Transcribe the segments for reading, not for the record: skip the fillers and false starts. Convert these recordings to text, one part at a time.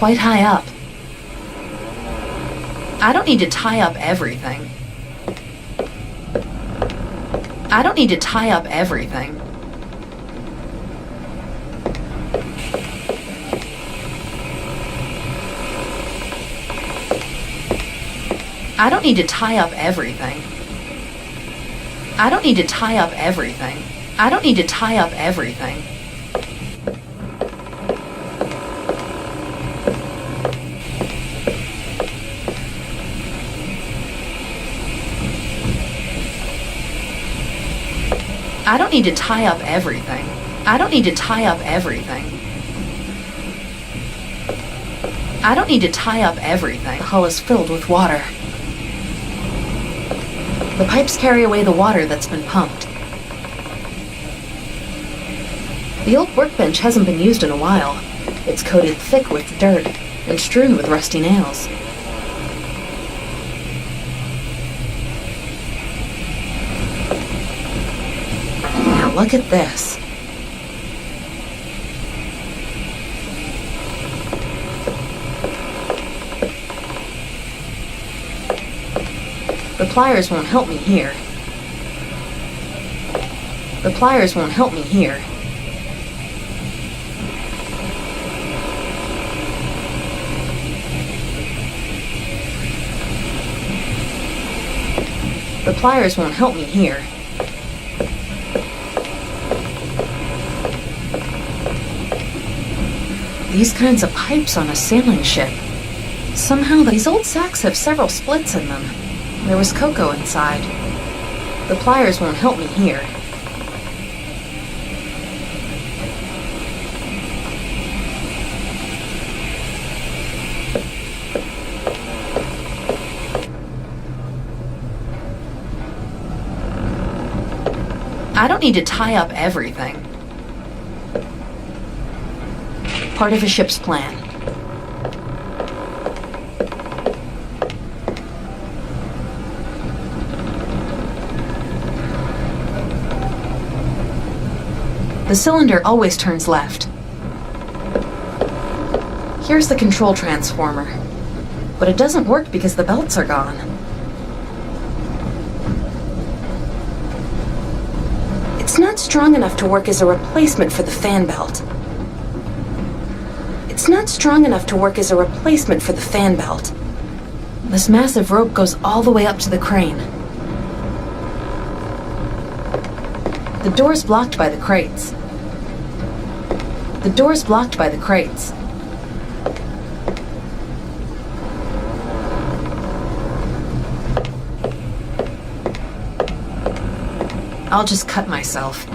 quite high up. I don't need to tie up everything. I don't need to tie up everything. I don't need to tie up everything. I don't need to tie up everything. I don't need to tie up everything. I don't need to tie up everything. I don't need to tie up everything. I don't need to tie up everything. The hull is filled with water. The pipes carry away the water that's been pumped. The old workbench hasn't been used in a while. It's coated thick with dirt and strewn with rusty nails. Now look at this. The pliers won't help me here. The pliers won't help me here. The pliers won't help me here. These kinds of pipes on a sailing ship. Somehow these old sacks have several splits in them. There was cocoa inside. The pliers won't help me here. I don't need to tie up everything. Part of a ship's plan. The cylinder always turns left. Here's the control transformer, but it doesn't work because the belts are gone. It's not strong enough to work as a replacement for the fan belt. It's not strong enough to work as a replacement for the fan belt. This massive rope goes all the way up to the crane. The door's blocked by the crates. The door's blocked by the crates. I'll just cut myself.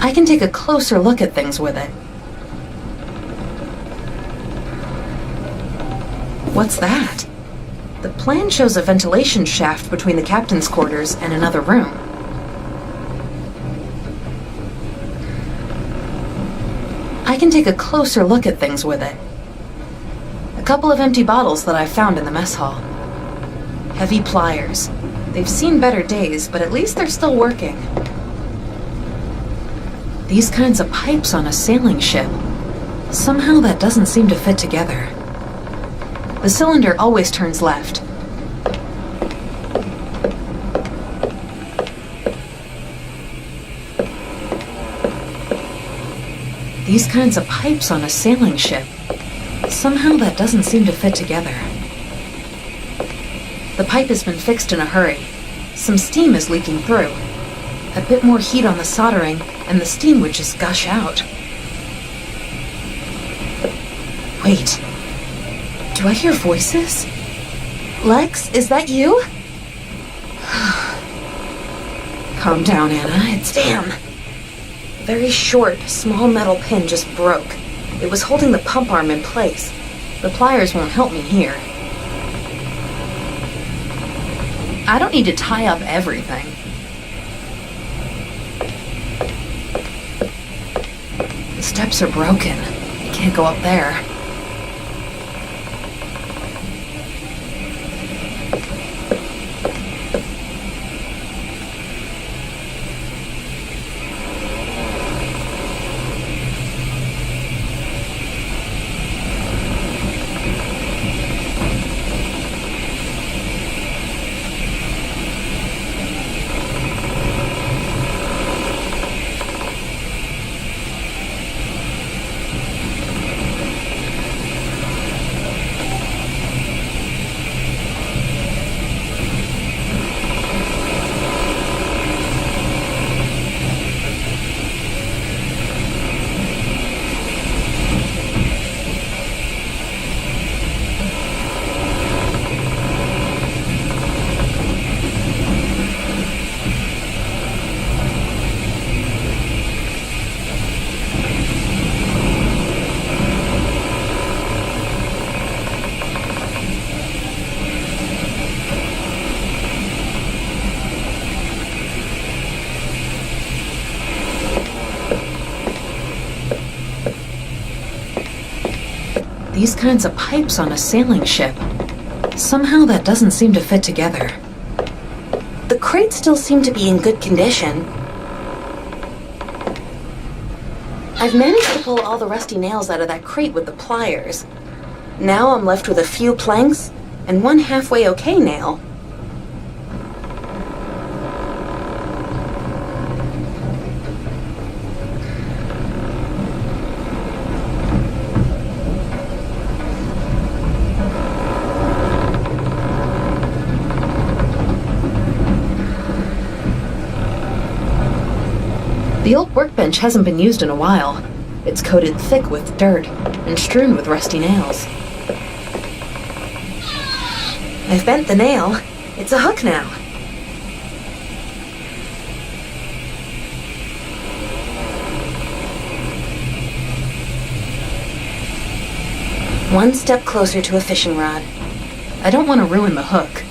I can take a closer look at things with it. What's that? The plan shows a ventilation shaft between the captain's quarters and another room. I can take a closer look at things with it. A couple of empty bottles that I found in the mess hall. Heavy pliers. They've seen better days, but at least they're still working. These kinds of pipes on a sailing ship. Somehow that doesn't seem to fit together. The cylinder always turns left. These kinds of pipes on a sailing ship. Somehow that doesn't seem to fit together. The pipe has been fixed in a hurry. Some steam is leaking through. A bit more heat on the soldering, and the steam would just gush out. Wait. Do I hear voices? Lex, is that you? Calm down, Anna. It's damn. A very short, small metal pin just broke. It was holding the pump arm in place. The pliers won't help me here. I don't need to tie up everything. The steps are broken. I can't go up there. These kinds of pipes on a sailing ship. Somehow that doesn't seem to fit together. The crates still seem to be in good condition. I've managed to pull all the rusty nails out of that crate with the pliers. Now I'm left with a few planks and one halfway okay nail. The old workbench hasn't been used in a while. It's coated thick with dirt and strewn with rusty nails. I've bent the nail. It's a hook now. One step closer to a fishing rod. I don't want to ruin the hook.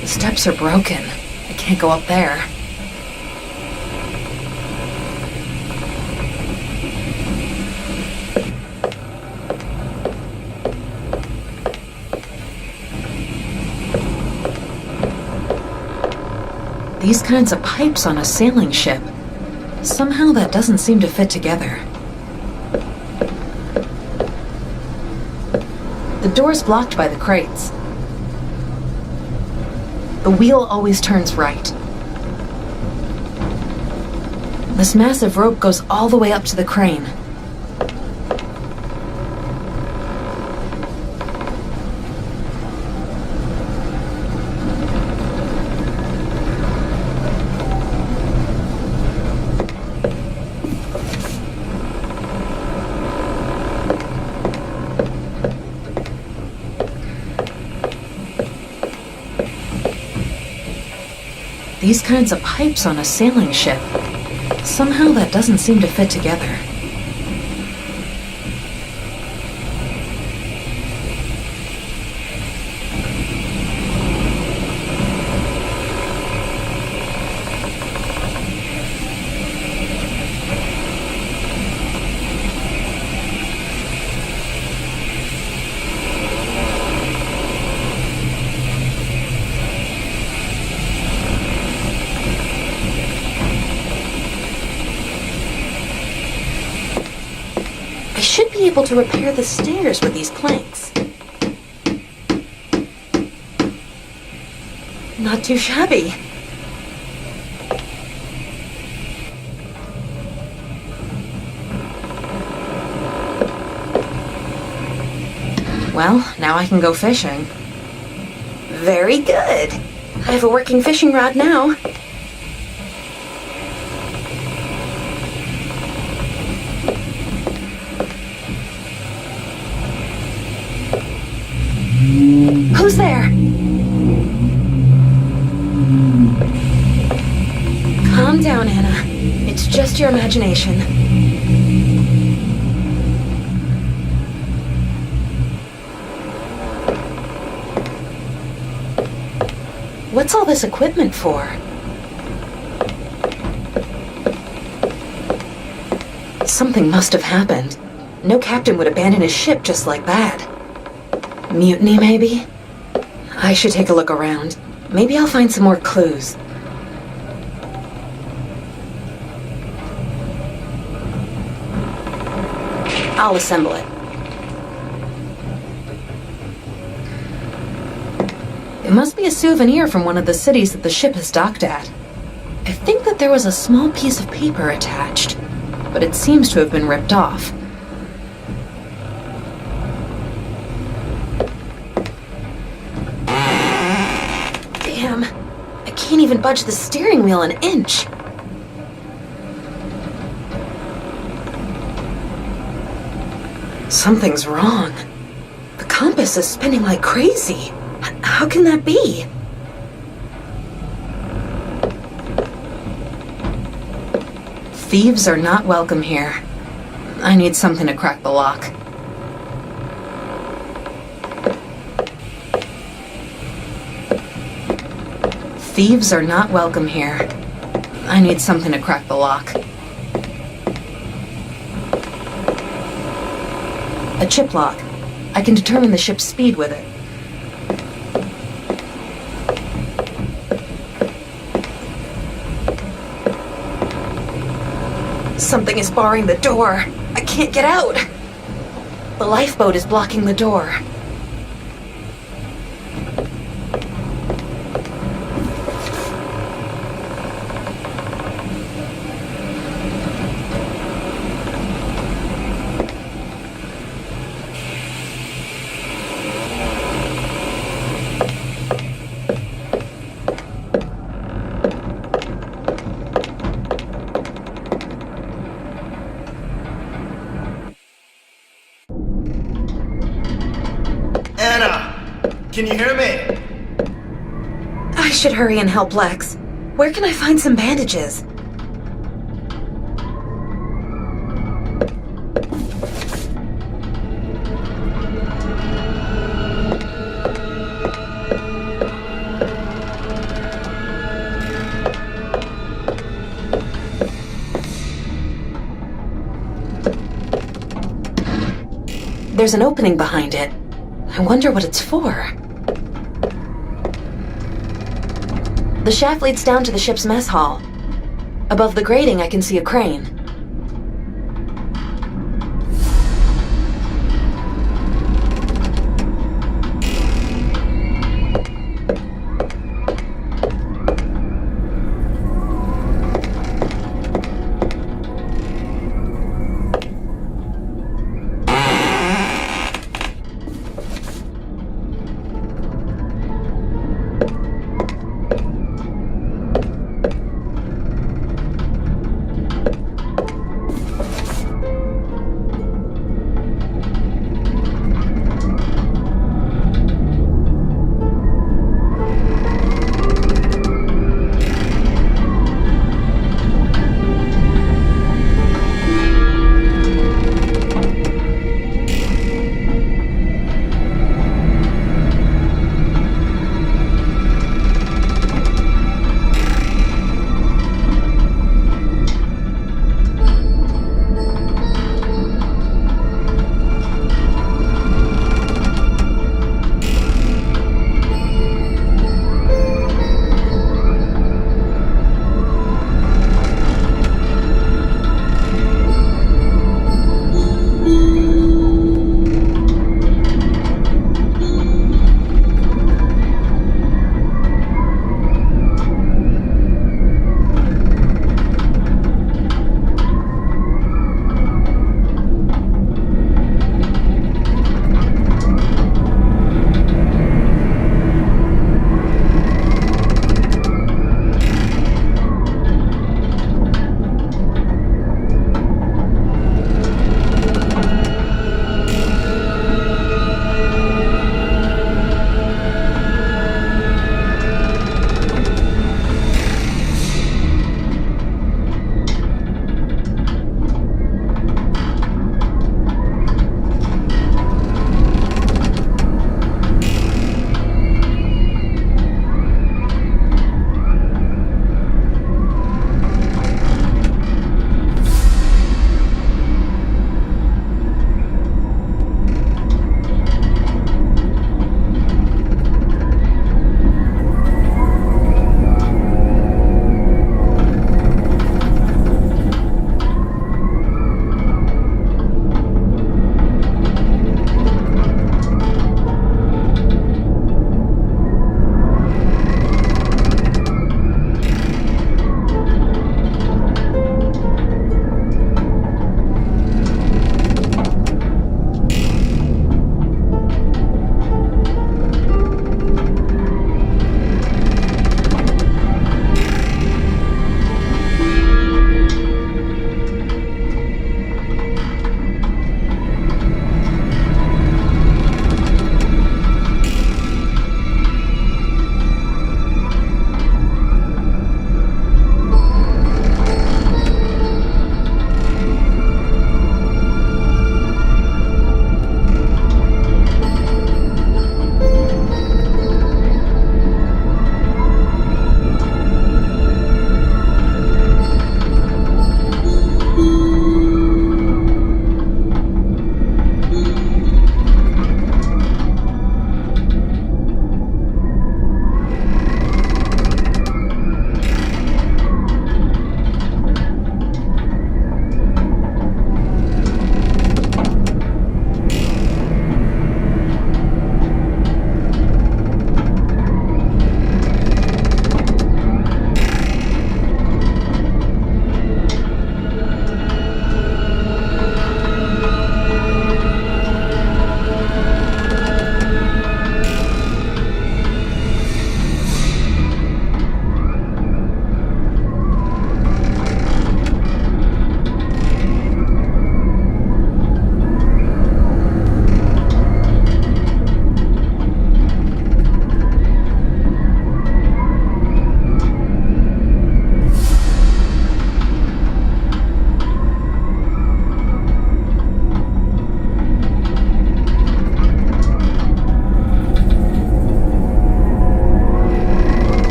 The steps are broken. I can't go up there. These kinds of pipes on a sailing ship. Somehow that doesn't seem to fit together. The door's blocked by the crates. The wheel always turns right. This massive rope goes all the way up to the crane. These kinds of pipes on a sailing ship. Somehow that doesn't seem to fit together. I should be able to repair the stairs with these planks. Not too shabby. Well, now I can go fishing. Very good. I have a working fishing rod now. Who's there? Calm down, Anna. It's just your imagination. What's all this equipment for? Something must have happened. No captain would abandon his ship just like that. Mutiny, maybe? I should take a look around. Maybe I'll find some more clues. I'll assemble it. It must be a souvenir from one of the cities that the ship has docked at. I think that there was a small piece of paper attached, but it seems to have been ripped off. Damn, I can't even budge the steering wheel an inch. Something's wrong. The compass is spinning like crazy. How can that be? Thieves are not welcome here. I need something to crack the lock. Thieves are not welcome here. I need something to crack the lock. A chip lock. I can determine the ship's speed with it. Something is barring the door. I can't get out. The lifeboat is blocking the door. Anna! Can you hear me? I should hurry and help Lex. Where can I find some bandages? There's an opening behind it. I wonder what it's for. The shaft leads down to the ship's mess hall. Above the grating, I can see a crane.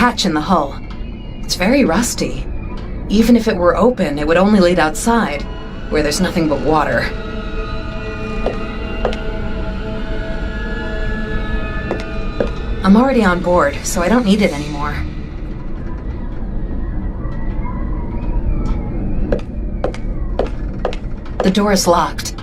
hatch in the hull. It's very rusty. Even if it were open, it would only lead outside, where there's nothing but water. I'm already on board, so I don't need it anymore. The door is locked.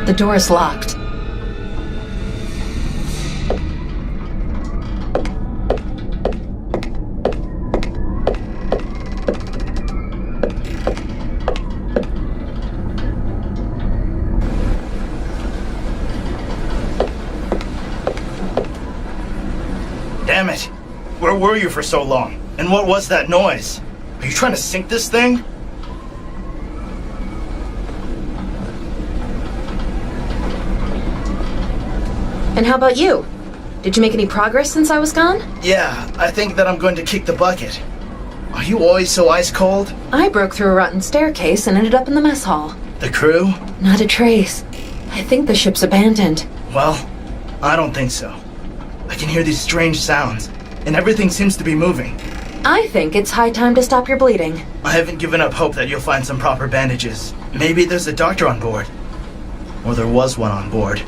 The door is locked. Damn it! Where were you for so long? And what was that noise? Are you trying to sink this thing? And how about you? Did you make any progress since I was gone? Yeah, I think that I'm going to kick the bucket. Are you always so ice cold? I broke through a rotten staircase and ended up in the mess hall. The crew? Not a trace. I think the ship's abandoned. Well, I don't think so. I can hear these strange sounds, and everything seems to be moving. I think it's high time to stop your bleeding. I haven't given up hope that you'll find some proper bandages. Maybe there's a doctor on board. Or there was one on board.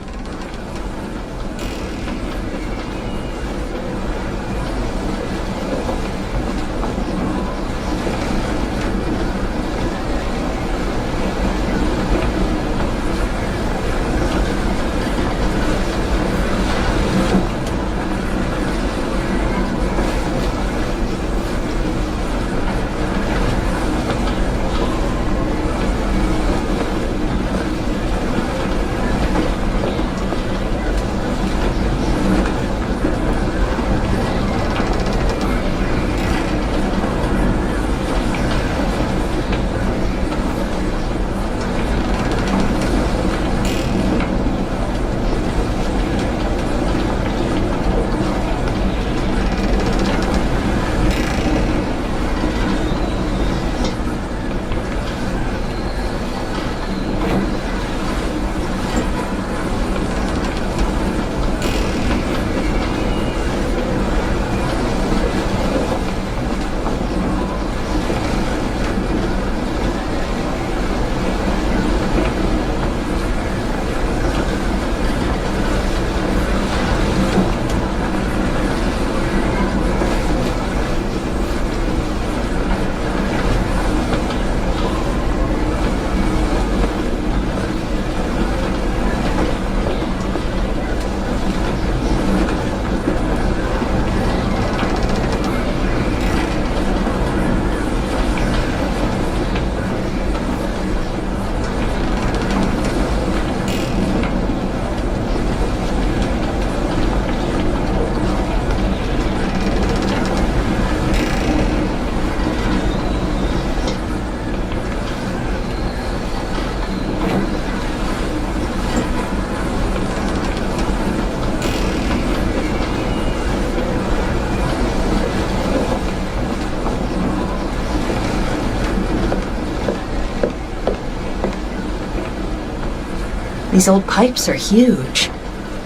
These old pipes are huge.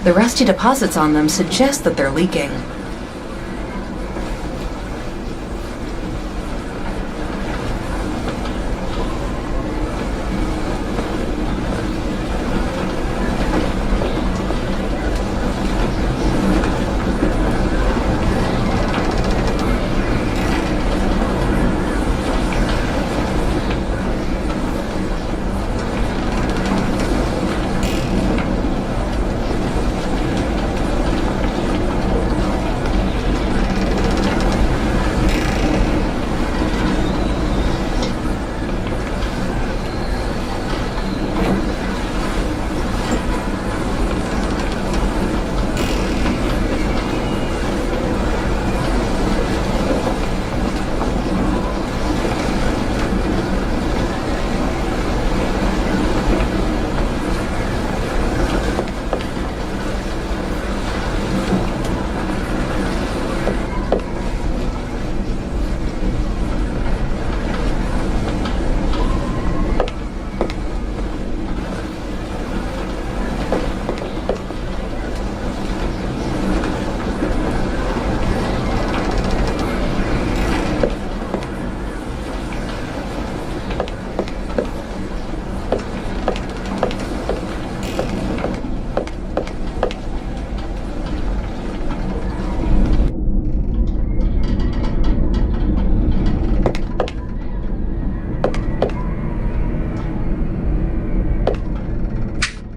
The rusty deposits on them suggest that they're leaking.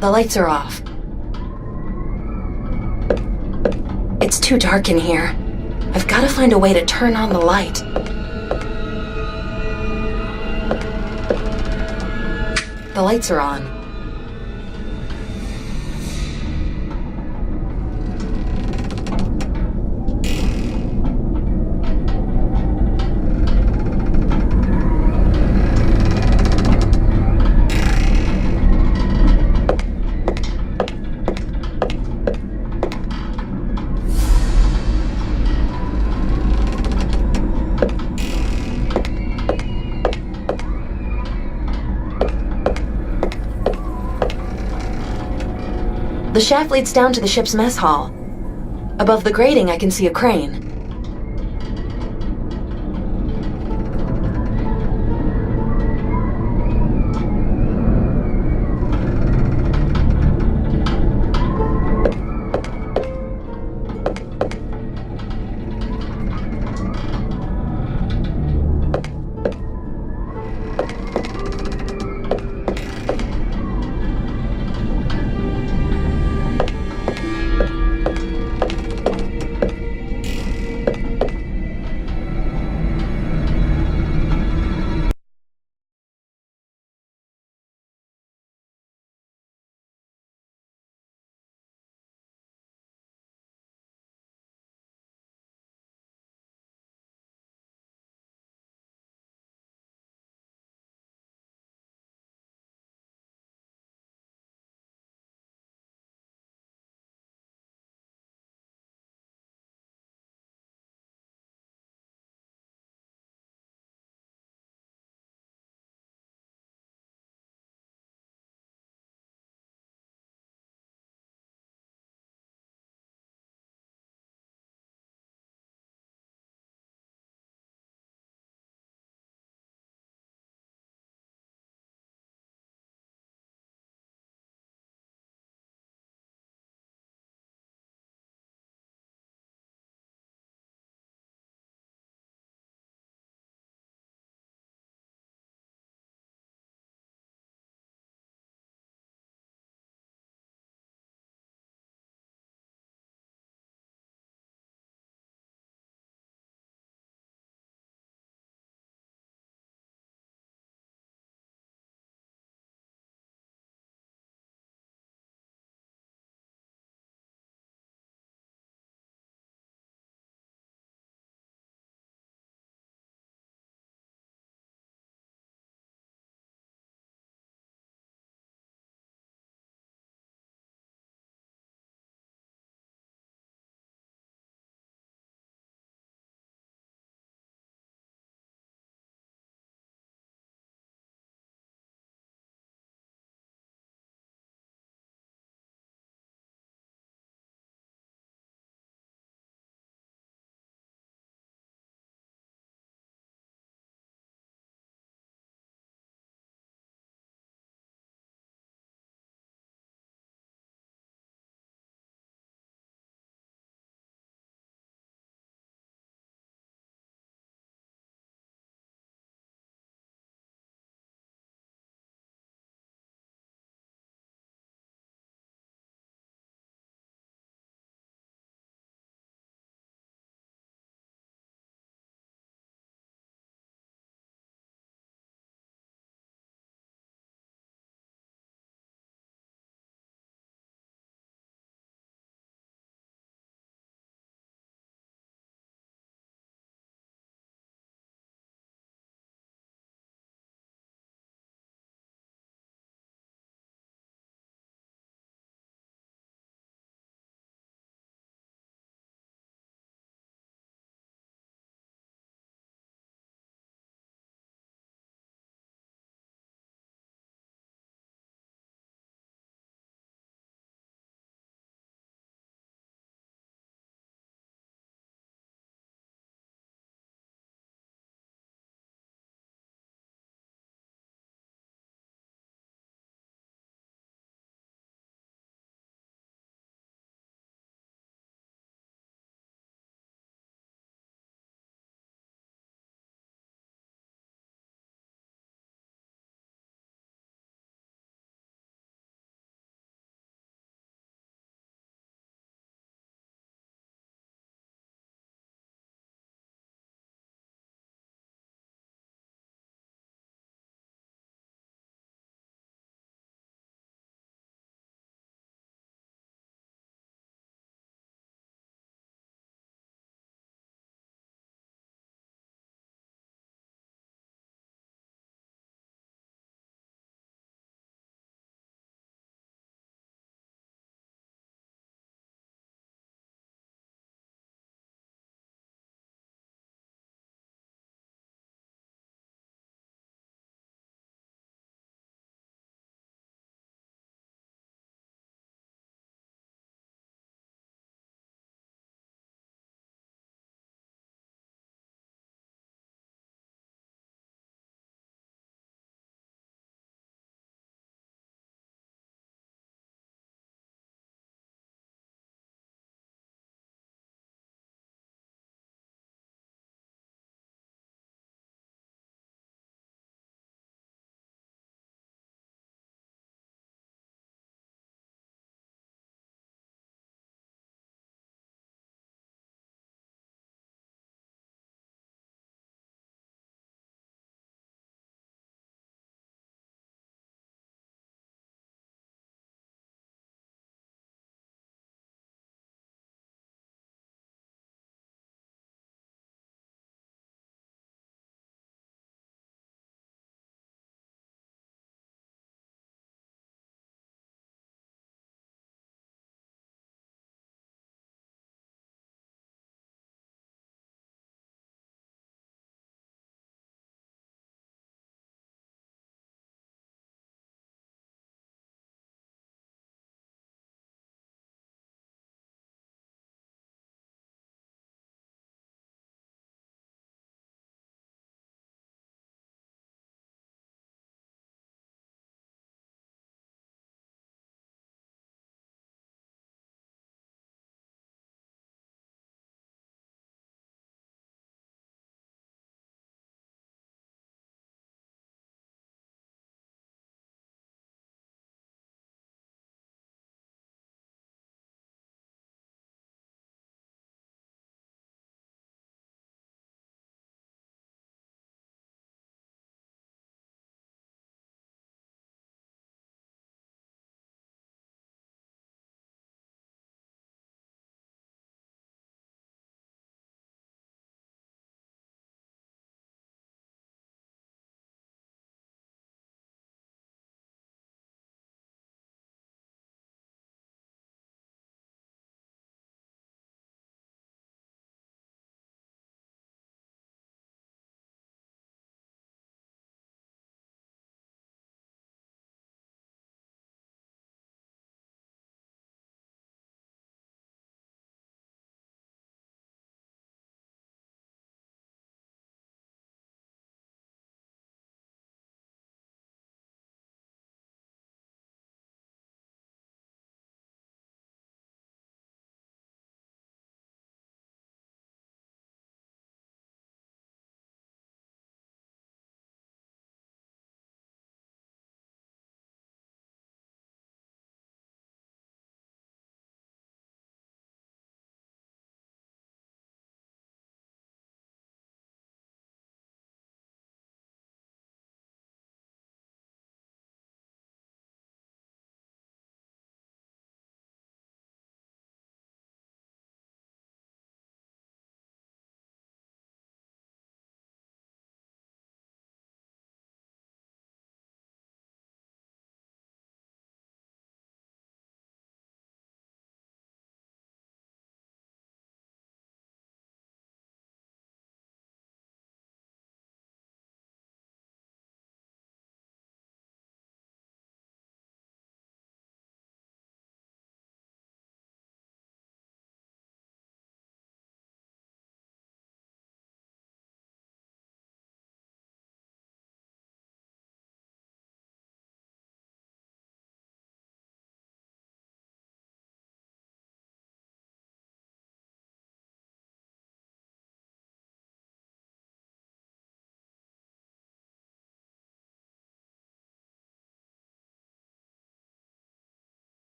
The lights are off. It's too dark in here. I've got to find a way to turn on the light. The lights are on. The shaft leads down to the ship's mess hall. Above the grating, I can see a crane.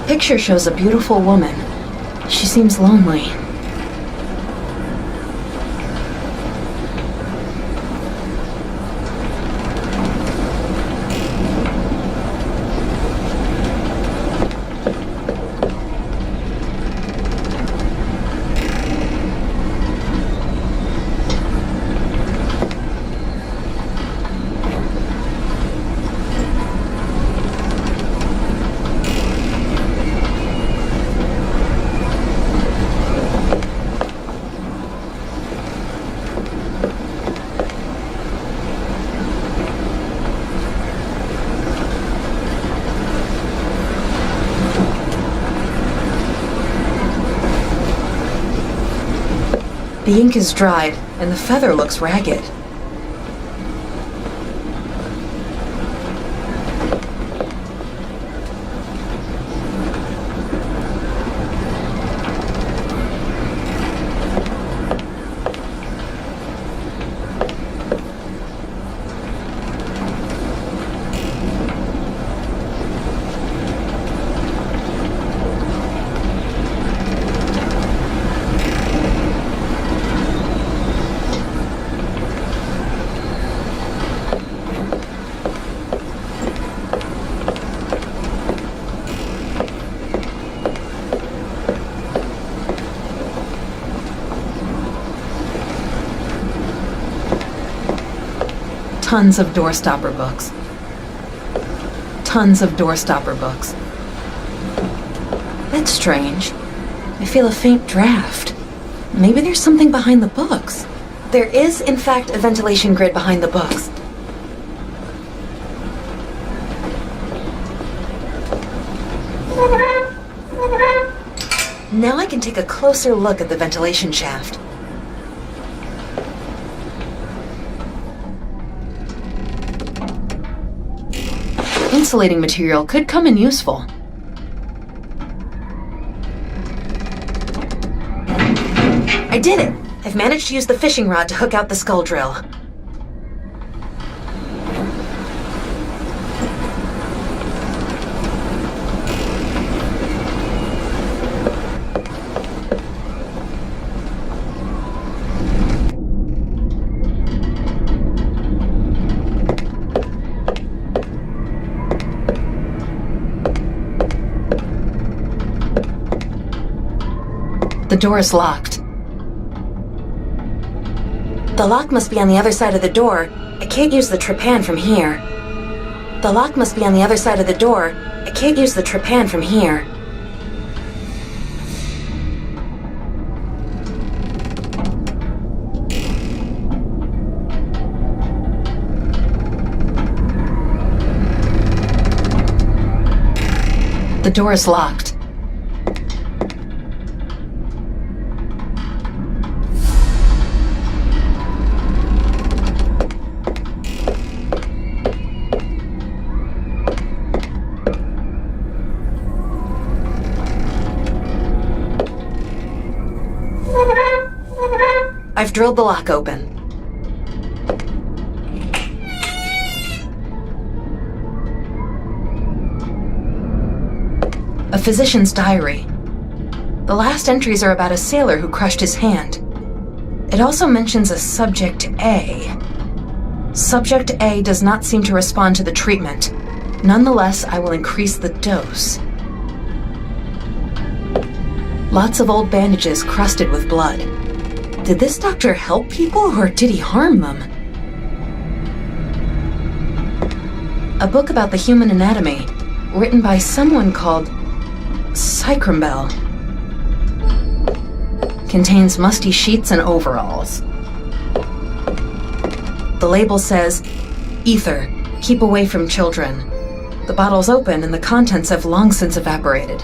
Picture shows a beautiful woman. She seems lonely. The ink is dried, and the feather looks ragged. Tons of doorstopper books. Tons of doorstopper books. That's strange. I feel a faint draft. Maybe there's something behind the books. There is, in fact, a ventilation grid behind the books. Now I can take a closer look at the ventilation shaft. Insulating material could come in useful. I did it! I've managed to use the fishing rod to hook out the skull drill. The door is locked. The lock must be on the other side of the door. I can't use the trepan from here. The lock must be on the other side of the door. I can't use the trepan from here. The door is locked. I've drilled the lock open. A physician's diary. The last entries are about a sailor who crushed his hand. It also mentions a Subject A. Subject A does not seem to respond to the treatment. Nonetheless, I will increase the dose. Lots of old bandages crusted with blood. Did this doctor help people, or did he harm them? A book about the human anatomy, written by someone called Cycrambell. Contains musty sheets and overalls. The label says, "Ether, keep away from children." The bottle's open and the contents have long since evaporated.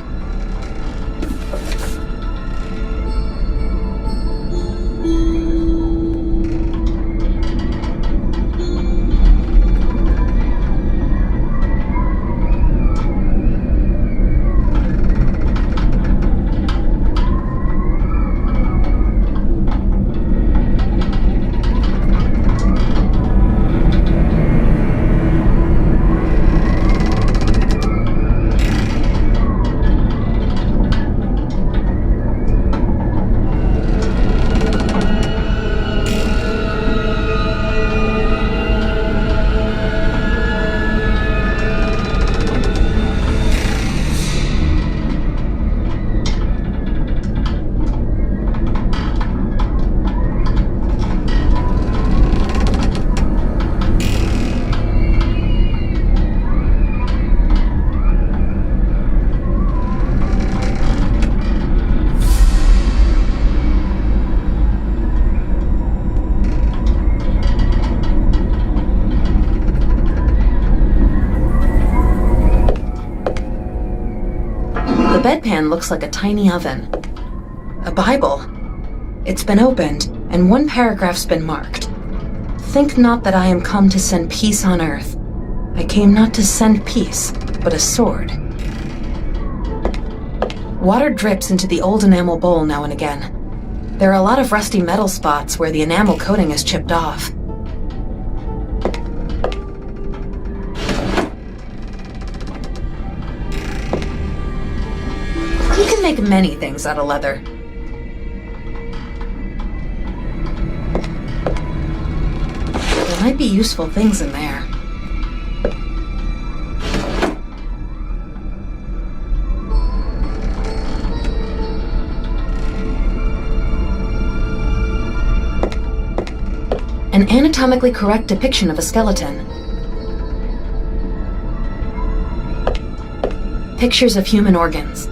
The bedpan looks like a tiny oven. A Bible. It's been opened, and one paragraph's been marked. Think not that I am come to send peace on earth. I came not to send peace, but a sword. Water drips into the old enamel bowl now and again. There are a lot of rusty metal spots where the enamel coating is chipped off. You can make many things out of leather. There might be useful things in there. An anatomically correct depiction of a skeleton. Pictures of human organs.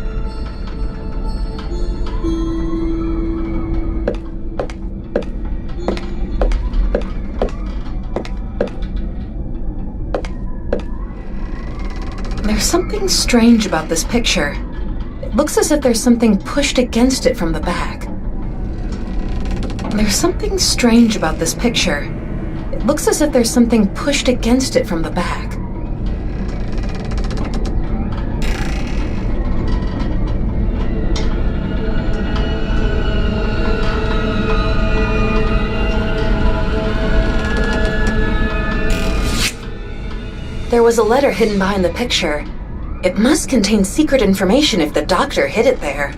There's something strange about this picture. It looks as if there's something pushed against it from the back. There's something strange about this picture. It looks as if there's something pushed against it from the back. There was a letter hidden behind the picture. It must contain secret information if the doctor hid it there.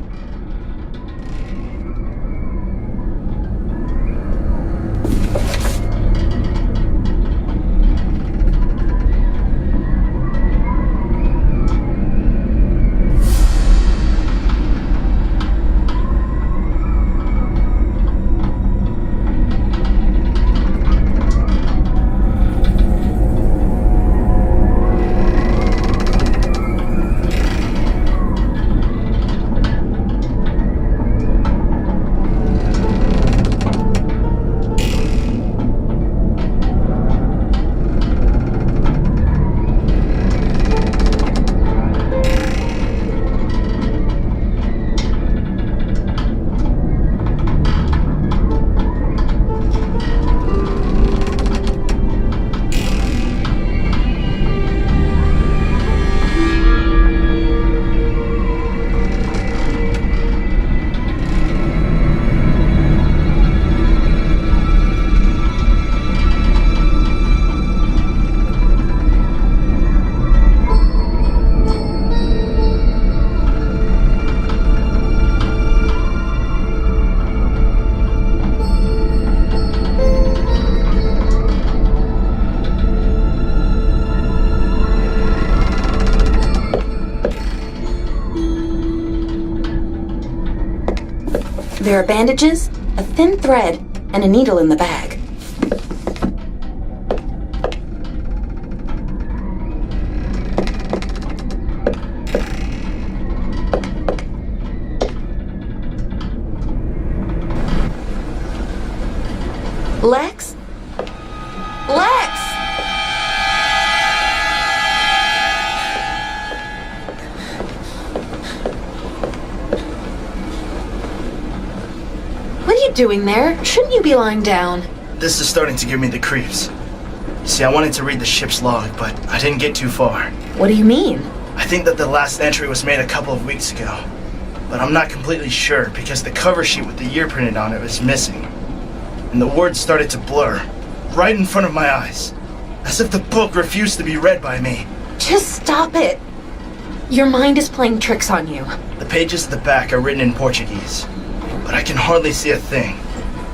There are bandages, a thin thread, and a needle in the bag. Lex? Lex! What are you doing there? Shouldn't you be lying down? This is starting to give me the creeps. See, I wanted to read the ship's log, but I didn't get too far. What do you mean? I think that the last entry was made a couple of weeks ago, but I'm not completely sure because the cover sheet with the year printed on it was missing. And the words started to blur, right in front of my eyes, as if the book refused to be read by me. Just stop it. Your mind is playing tricks on you. The pages at the back are written in Portuguese, but I can hardly see a thing.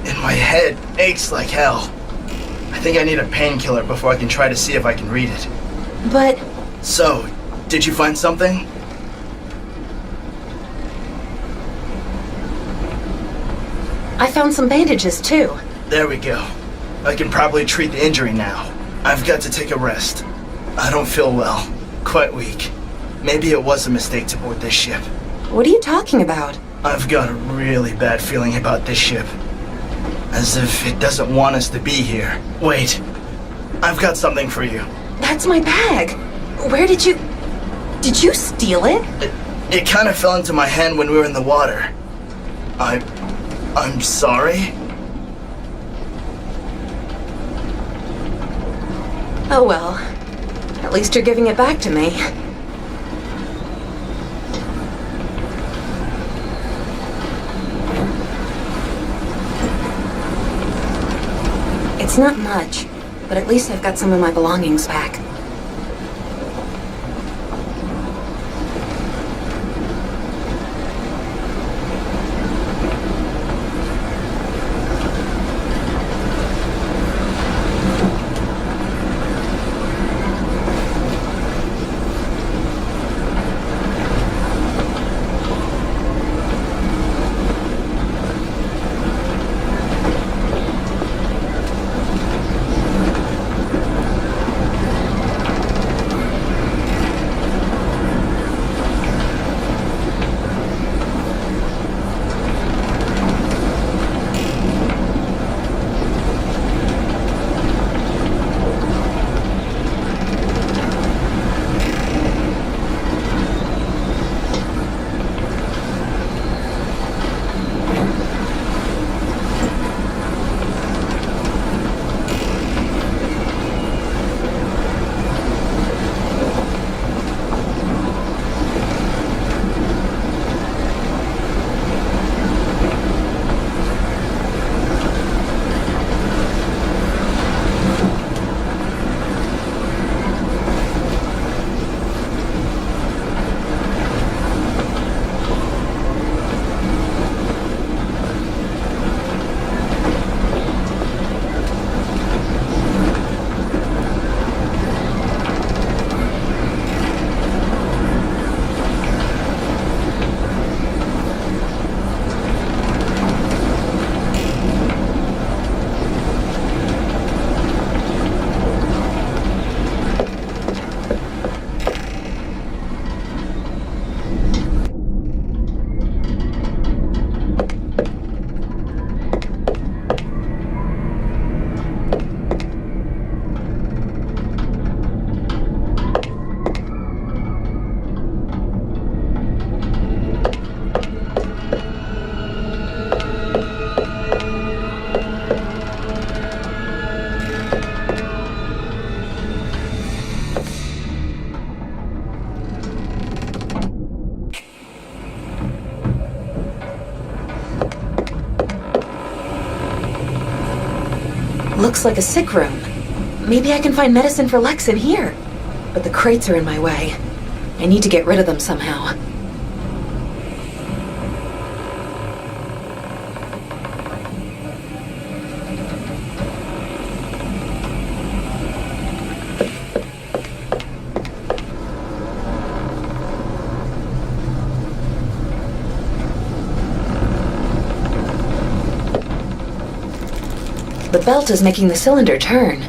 And my head aches like hell. I think I need a painkiller before I can try to see if I can read it. But... So, did you find something? I found some bandages, too. There we go. I can probably treat the injury now. I've got to take a rest. I don't feel well. Quite weak. Maybe it was a mistake to board this ship. What are you talking about? I've got a really bad feeling about this ship. As if it doesn't want us to be here. Wait. I've got something for you. That's my bag. Where did you... Did you steal it? It kind of fell into my hand when we were in the water. I'm sorry. Oh well. At least you're giving it back to me. It's not much, but at least I've got some of my belongings back. Looks like a sick room. Maybe I can find medicine for Lex in here. But the crates are in my way. I need to get rid of them somehow. The belt is making the cylinder turn.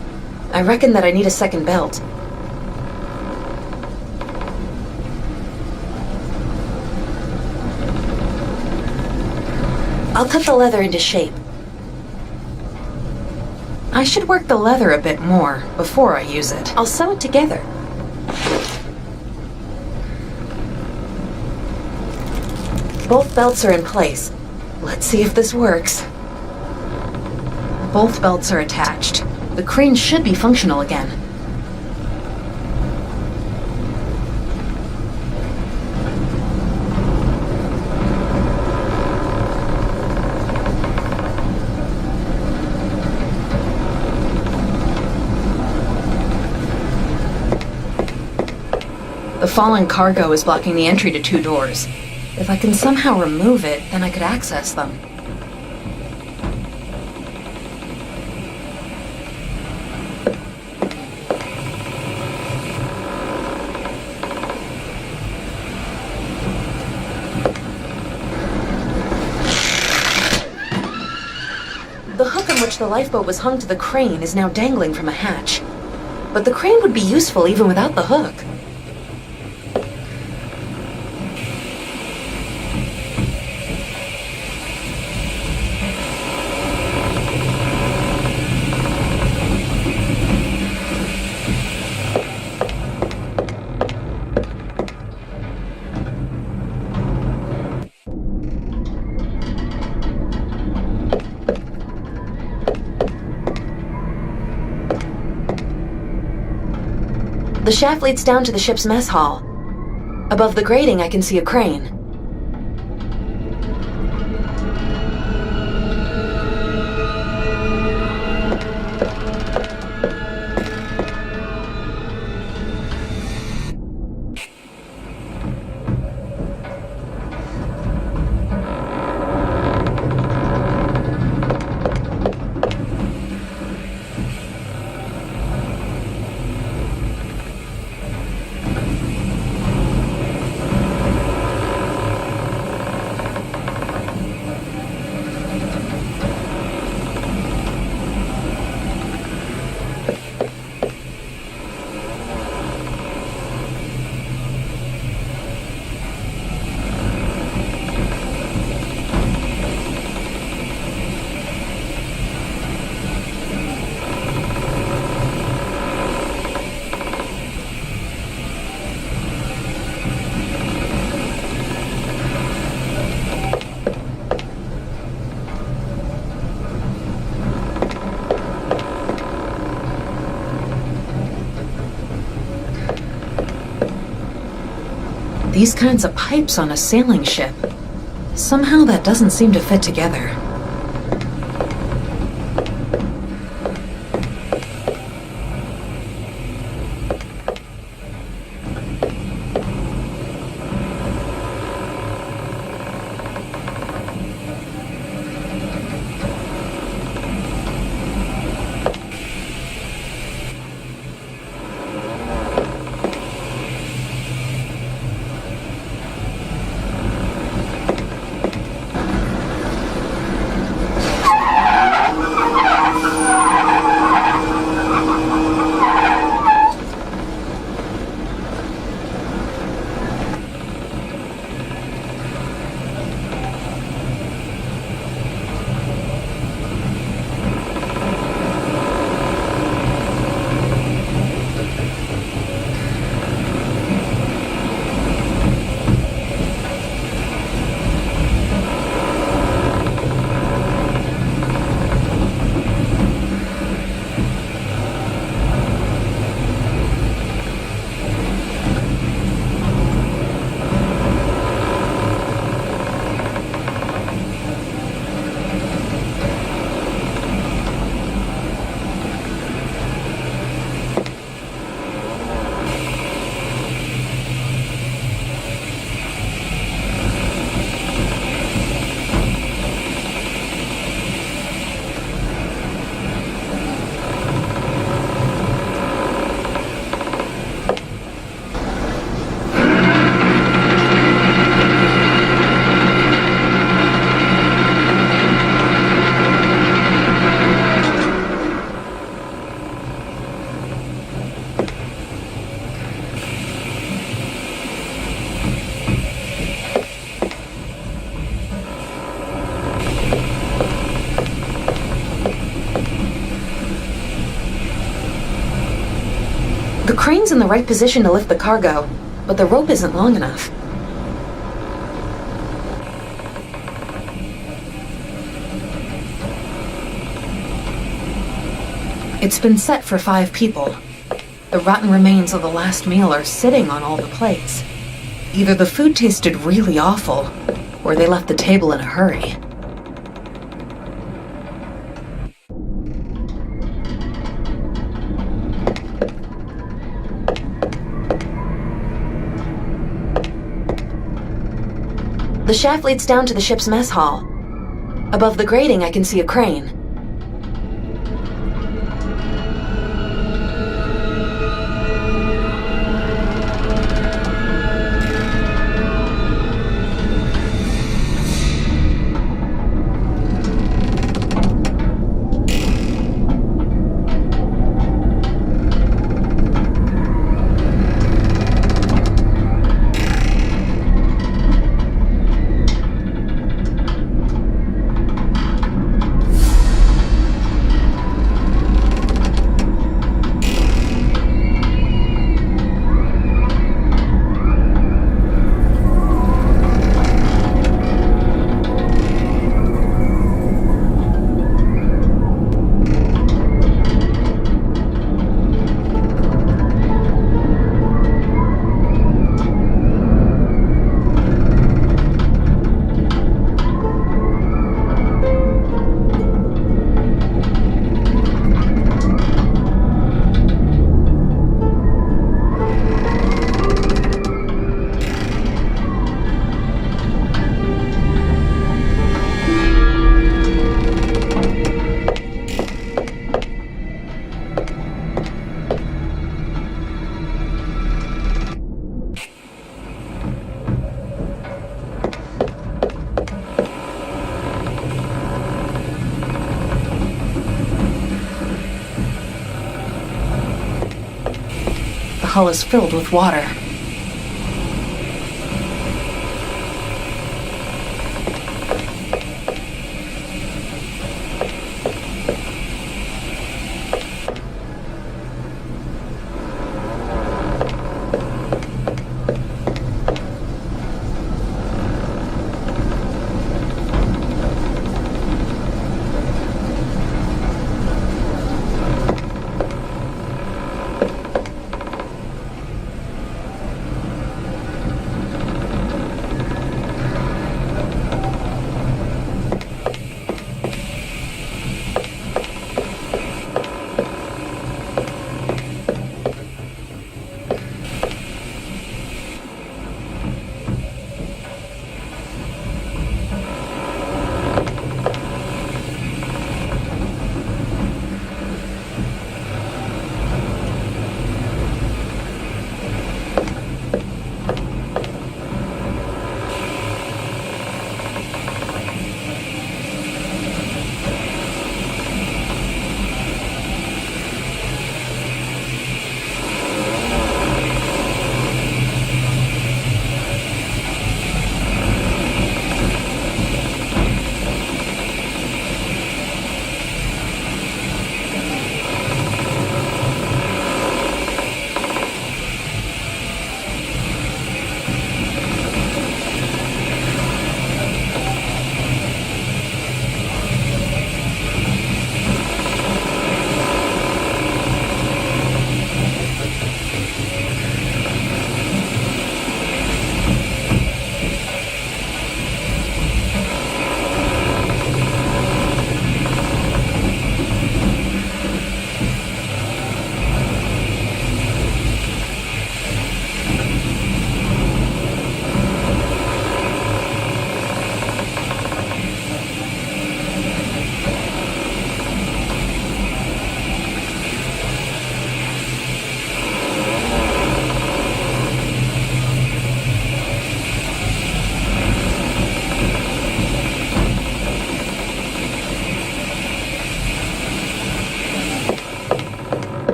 I reckon that I need a second belt. I'll cut the leather into shape. I should work the leather a bit more before I use it. I'll sew it together. Both belts are in place. Let's see if this works. Both belts are attached. The crane should be functional again. The fallen cargo is blocking the entry to 2 doors. If I can somehow remove it, then I could access them. The hook on which the lifeboat was hung to the crane is now dangling from a hatch. But the crane would be useful even without the hook. The shaft leads down to the ship's mess hall. Above the grating, I can see a crane. These kinds of pipes on a sailing ship. Somehow that doesn't seem to fit together. The crane's in the right position to lift the cargo, but the rope isn't long enough. It's been set for 5 people. The rotten remains of the last meal are sitting on all the plates. Either the food tasted really awful, or they left the table in a hurry. The shaft leads down to the ship's mess hall. Above the grating, I can see a crane. hull is filled with water.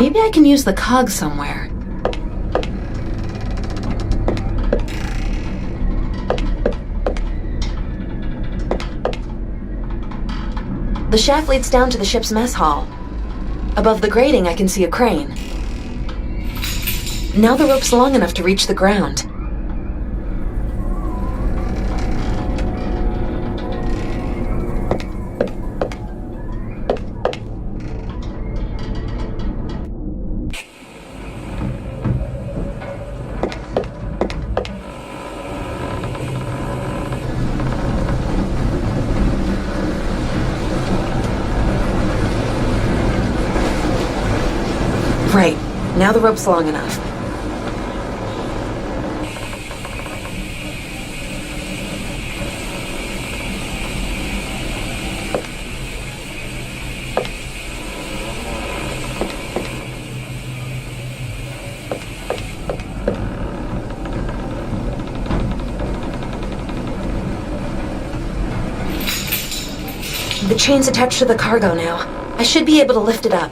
Maybe I can use the cog somewhere. The shaft leads down to the ship's mess hall. Above the grating, I can see a crane. Now the rope's long enough to reach the ground. Right. Now the rope's long enough. The chain's attached to the cargo now. I should be able to lift it up.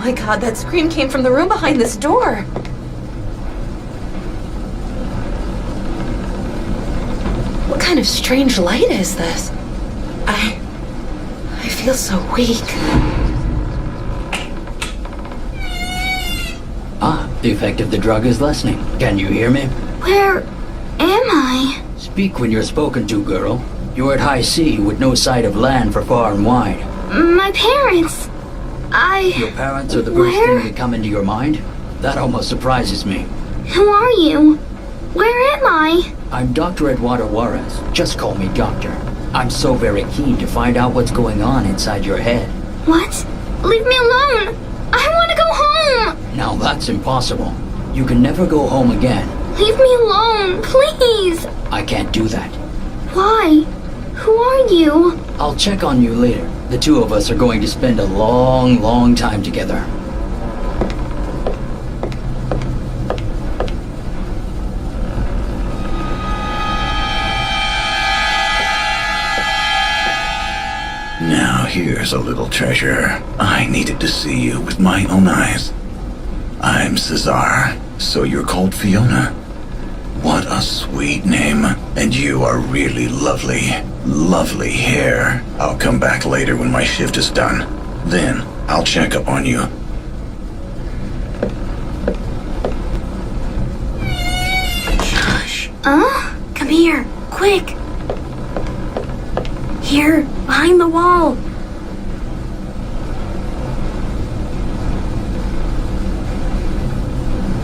my god, that scream came from the room behind this door. What kind of strange light is this? I feel so weak. The effect of the drug is lessening. Can you hear me? Where am I? Speak when you're spoken to, girl. You're at high sea with no sight of land for far and wide. My parents. Your parents are the first Where? thing that come into your mind? That almost surprises me. Who are you? Where am I? I'm Dr. Eduardo Juarez. Just call me Doctor. I'm so very keen to find out what's going on inside your head. What? Leave me alone! I want to go home! Now that's impossible. You can never go home again. Leave me alone, please! I can't do that. Why? Who are you? I'll check on you later. The two of us are going to spend a long, long time together. Now here's a little treasure. I needed to see you with my own eyes. I'm Cesar, so you're called Fiona. What a sweet name. And you are really lovely. Lovely hair. I'll come back later when my shift is done. Then I'll check up on you. Shush. Come here, quick. Here, behind the wall.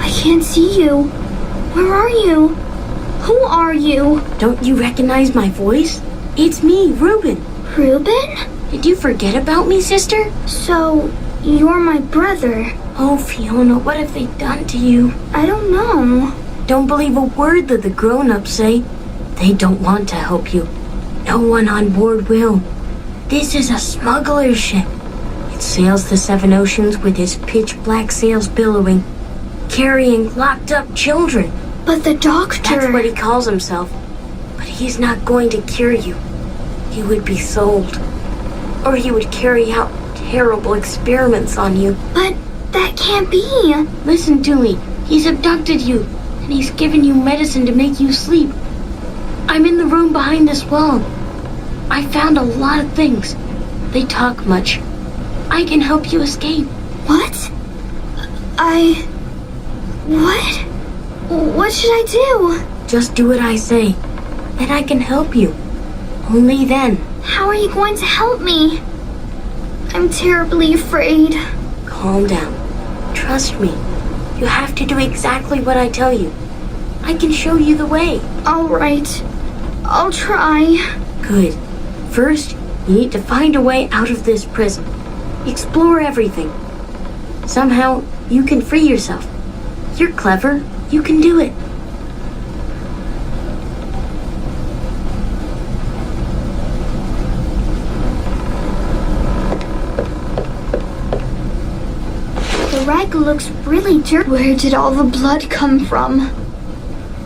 I can't see you. Where are you? Who are you? Don't you recognize my voice? It's me, Ruben. Ruben? Did you forget about me, sister? So, you're my brother. Oh, Fiona, what have they done to you? I don't know. Don't believe a word that the grown-ups say. They don't want to help you. No one on board will. This is a smuggler's ship. It sails the seven oceans with its pitch-black sails billowing, carrying locked-up children. But the doctor... That's what he calls himself. But he's not going to cure you. He would be sold. Or he would carry out terrible experiments on you. But that can't be. Listen to me. He's abducted you, and he's given you medicine to make you sleep. I'm in the room behind this wall. I found a lot of things. They talk much. I can help you escape. What? What? What should I do? Just do what I say. Then I can help you. Only then. How are you going to help me? I'm terribly afraid. Calm down. Trust me. You have to do exactly what I tell you. I can show you the way. All right. I'll try. Good. First, you need to find a way out of this prison. Explore everything. Somehow, you can free yourself. You're clever. You can do it. The rag looks really dirty. Where did all the blood come from?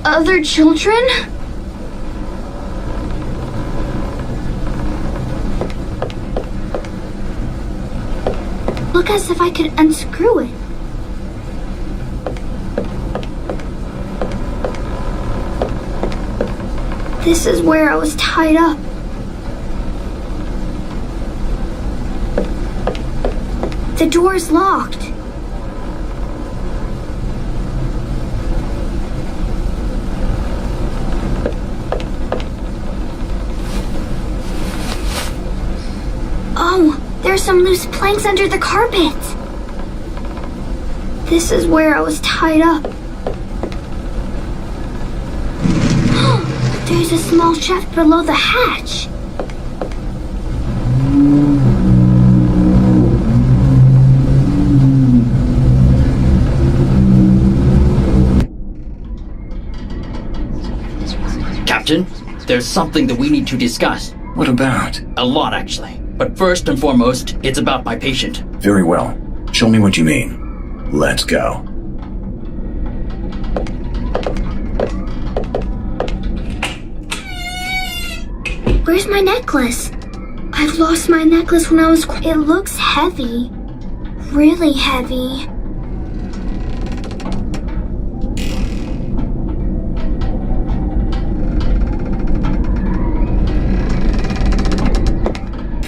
Other children? Look as if I could unscrew it. This is where I was tied up. The door's locked. Oh, there's some loose planks under the carpet. This is where I was tied up. There's a small shaft below the hatch. Captain, there's something that we need to discuss. What about? A lot, actually. But first and foremost, it's about my patient. Very well. Show me what you mean. Let's go. Where's my necklace? I've lost my necklace when I was... It looks heavy. really heavy.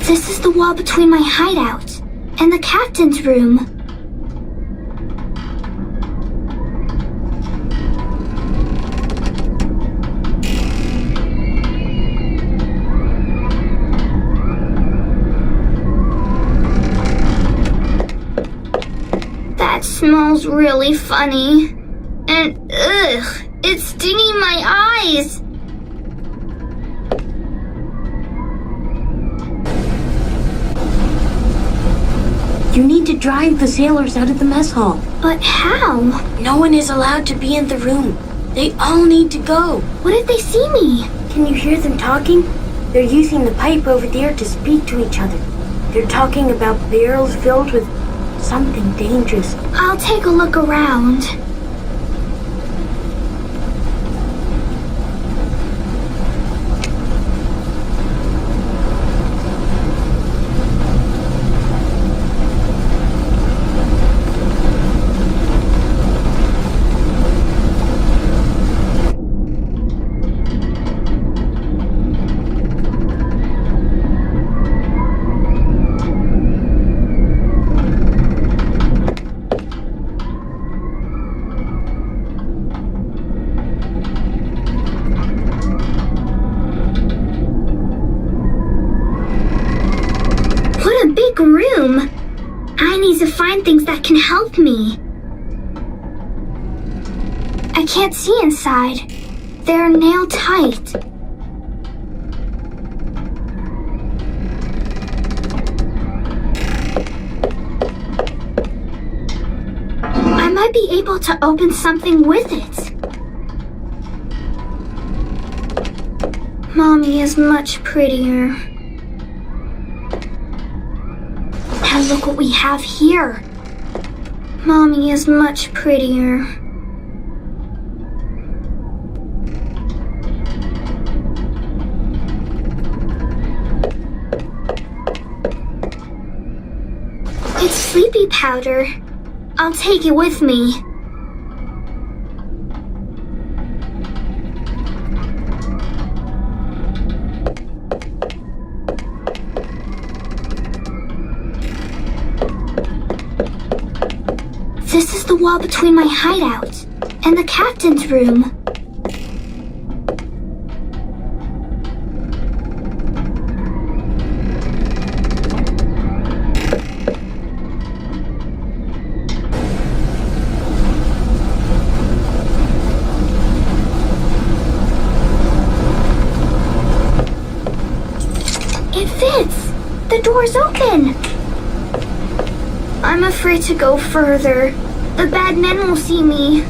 This is the wall between my hideout and the captain's room. That smells really funny. And ugh, it's stinging my eyes. You need to drive the sailors out of the mess hall. But how? No one is allowed to be in the room. They all need to go. What if they see me? Can you hear them talking? They're using the pipe over there to speak to each other. They're talking about barrels filled with something dangerous. I'll take a look around. Room. I need to find things that can help me. I can't see inside. They're nailed tight. I might be able to open something with it. Mommy is much prettier. Now look what we have here. Mommy is much prettier. It's sleepy powder. I'll take it with me. This is the wall between my hideout and the captain's room. It fits! The door's open! I'm afraid to go further. The bad men will see me.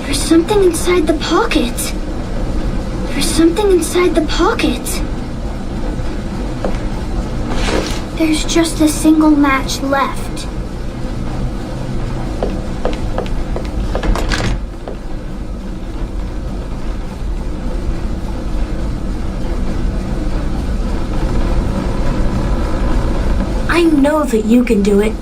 There's something inside the pocket. There's something inside the pocket. There's just a single match left. I know that you can do it.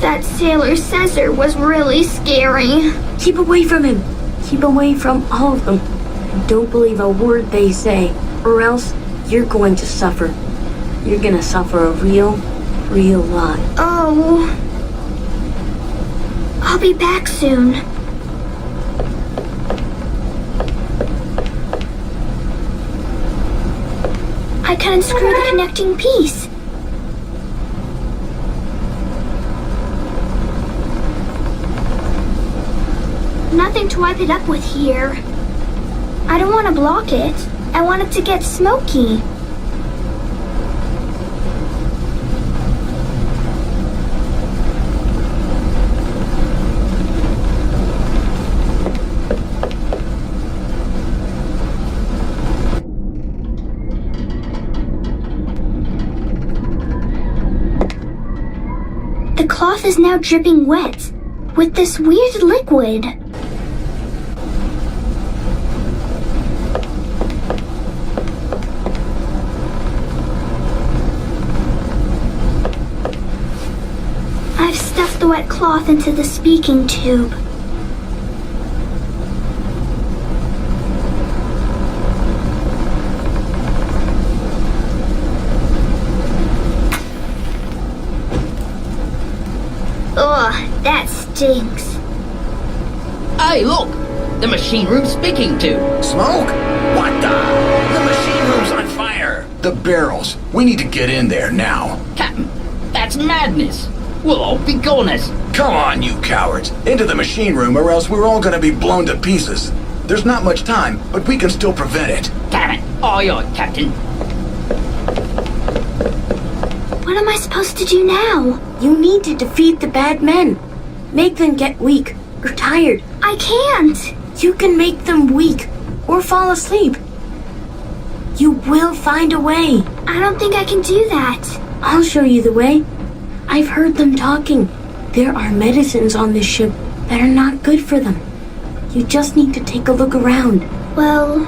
That sailor Caesar was really scary. Keep away from him. Keep away from all of them. And don't believe a word they say, or else you're going to suffer. You're gonna suffer a real lot. Oh. I'll be back soon. I can unscrew the connecting piece. Nothing to wipe it up with here. I don't want to block it. I want it to get smoky. The cloth is now dripping wet with this weird liquid. wet cloth into the speaking tube. Ugh, that stinks. Hey, look! The machine room's speaking tube. Smoke? What the? The machine room's on fire. The barrels. We need to get in there now. Captain, that's madness. We'll all be goners. Come on, you cowards. Into the machine room or else we're all gonna be blown to pieces. There's not much time, but we can still prevent it. Damn it. Aye, aye, Captain. What am I supposed to do now? You need to defeat the bad men. Make them get weak or tired. I can't. You can make them weak or fall asleep. You will find a way. I don't think I can do that. I'll show you the way. I've heard them talking. There are medicines on this ship that are not good for them. You just need to take a look around. Well,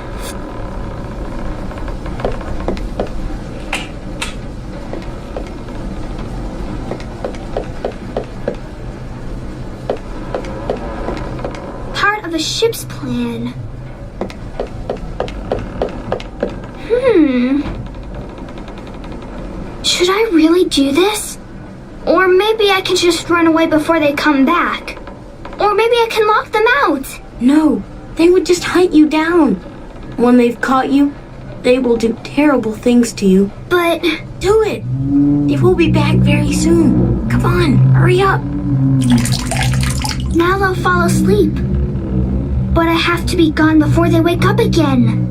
part of a ship's plan. Should I really do this? Or maybe I can just run away before they come back. Or maybe I can lock them out. No, they would just hunt you down. When they've caught you, they will do terrible things to you. But Do it. They will be back very soon. Come on, hurry up. now they'll fall asleep. But I have to be gone before they wake up again.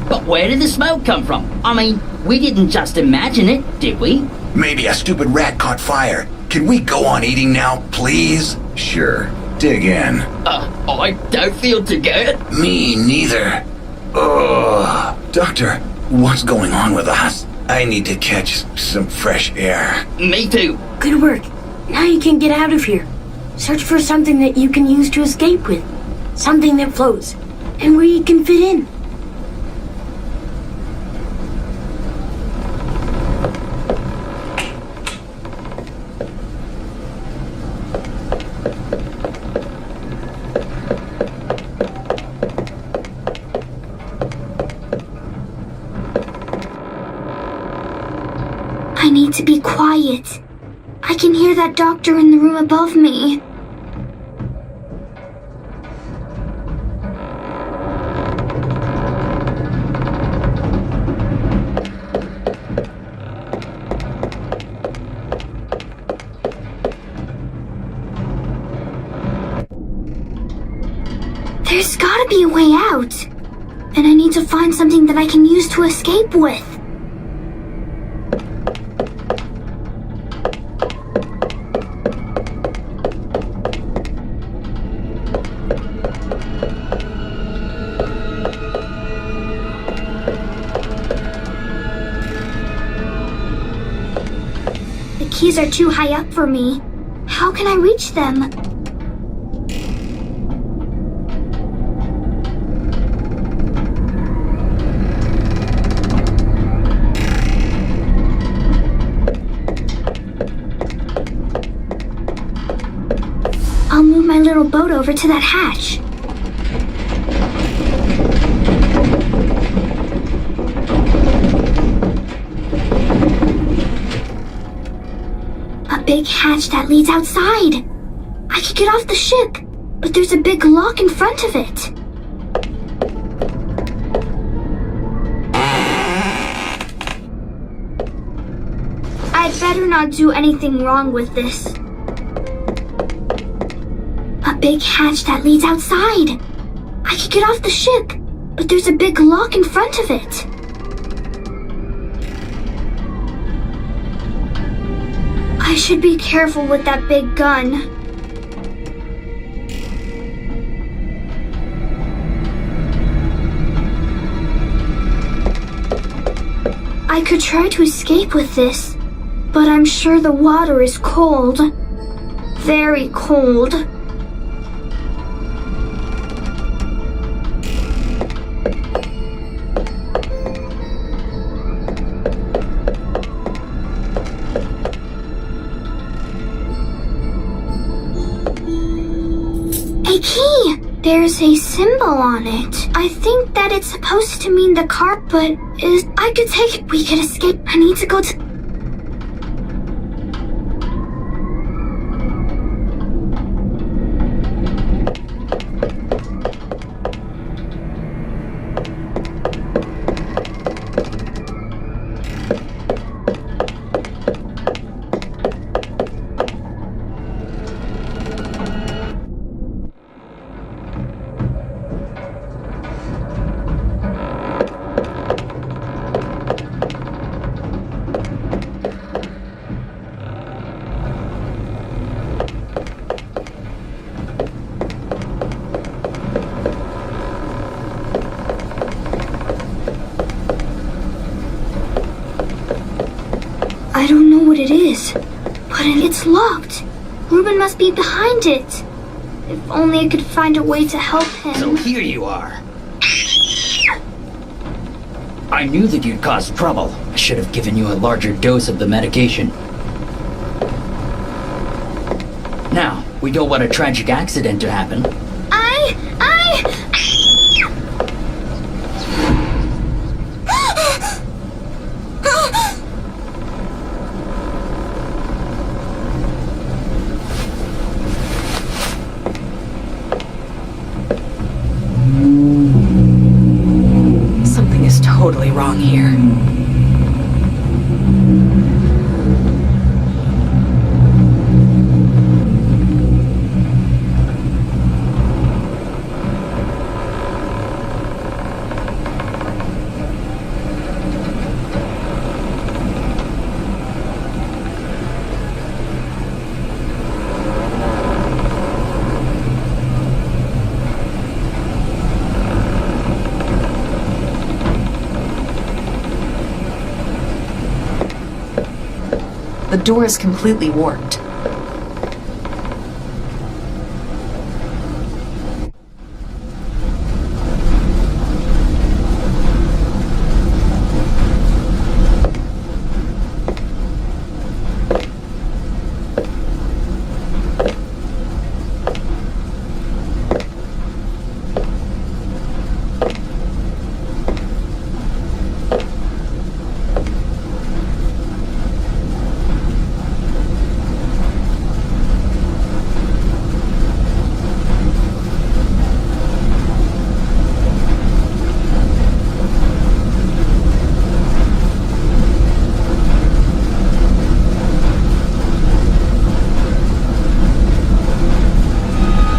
But where did the smoke come from? I mean, we didn't just imagine it, did we? Maybe a stupid rat caught fire. Can we go on eating now, please? Sure. Dig in. I don't feel too good. Me neither. Ugh. Doctor, what's going on with us? I need to catch some fresh air. Me too. Good work. Now you can get out of here. Search for something that you can use to escape with. Something that floats. And where you can fit in. I need to be quiet. I can hear that doctor in the room above me. There's gotta be a way out. And I need to find something that I can use to escape with. The keys are too high up for me. How can I reach them? I'll move my little boat over to that hatch. A big hatch that leads outside. I could get off the ship, but there's a big lock in front of it. I'd better not do anything wrong with this. A big hatch that leads outside. I could get off the ship, but there's a big lock in front of it. I should be careful with that big gun. I could try to escape with this, but I'm sure the water is cold. Very cold. There's a symbol on it. I think that it's supposed to mean the car, but I could take it. We could escape. I need to go to... I don't know what it is, but it's locked. Ruben must be behind it. If only I could find a way to help him. So here you are. I knew that you'd cause trouble. I should have given you a larger dose of the medication. Now, we don't want a tragic accident to happen. Something is totally wrong here. The door is completely warped.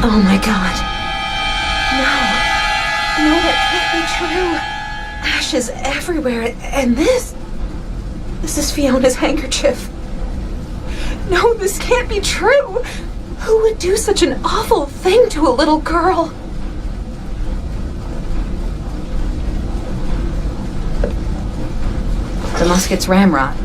Oh my god. No, that can't be true. Ashes everywhere, and this is Fiona's handkerchief. No, this can't be true. Who would do such an awful thing to a little girl? The musket's ramrod.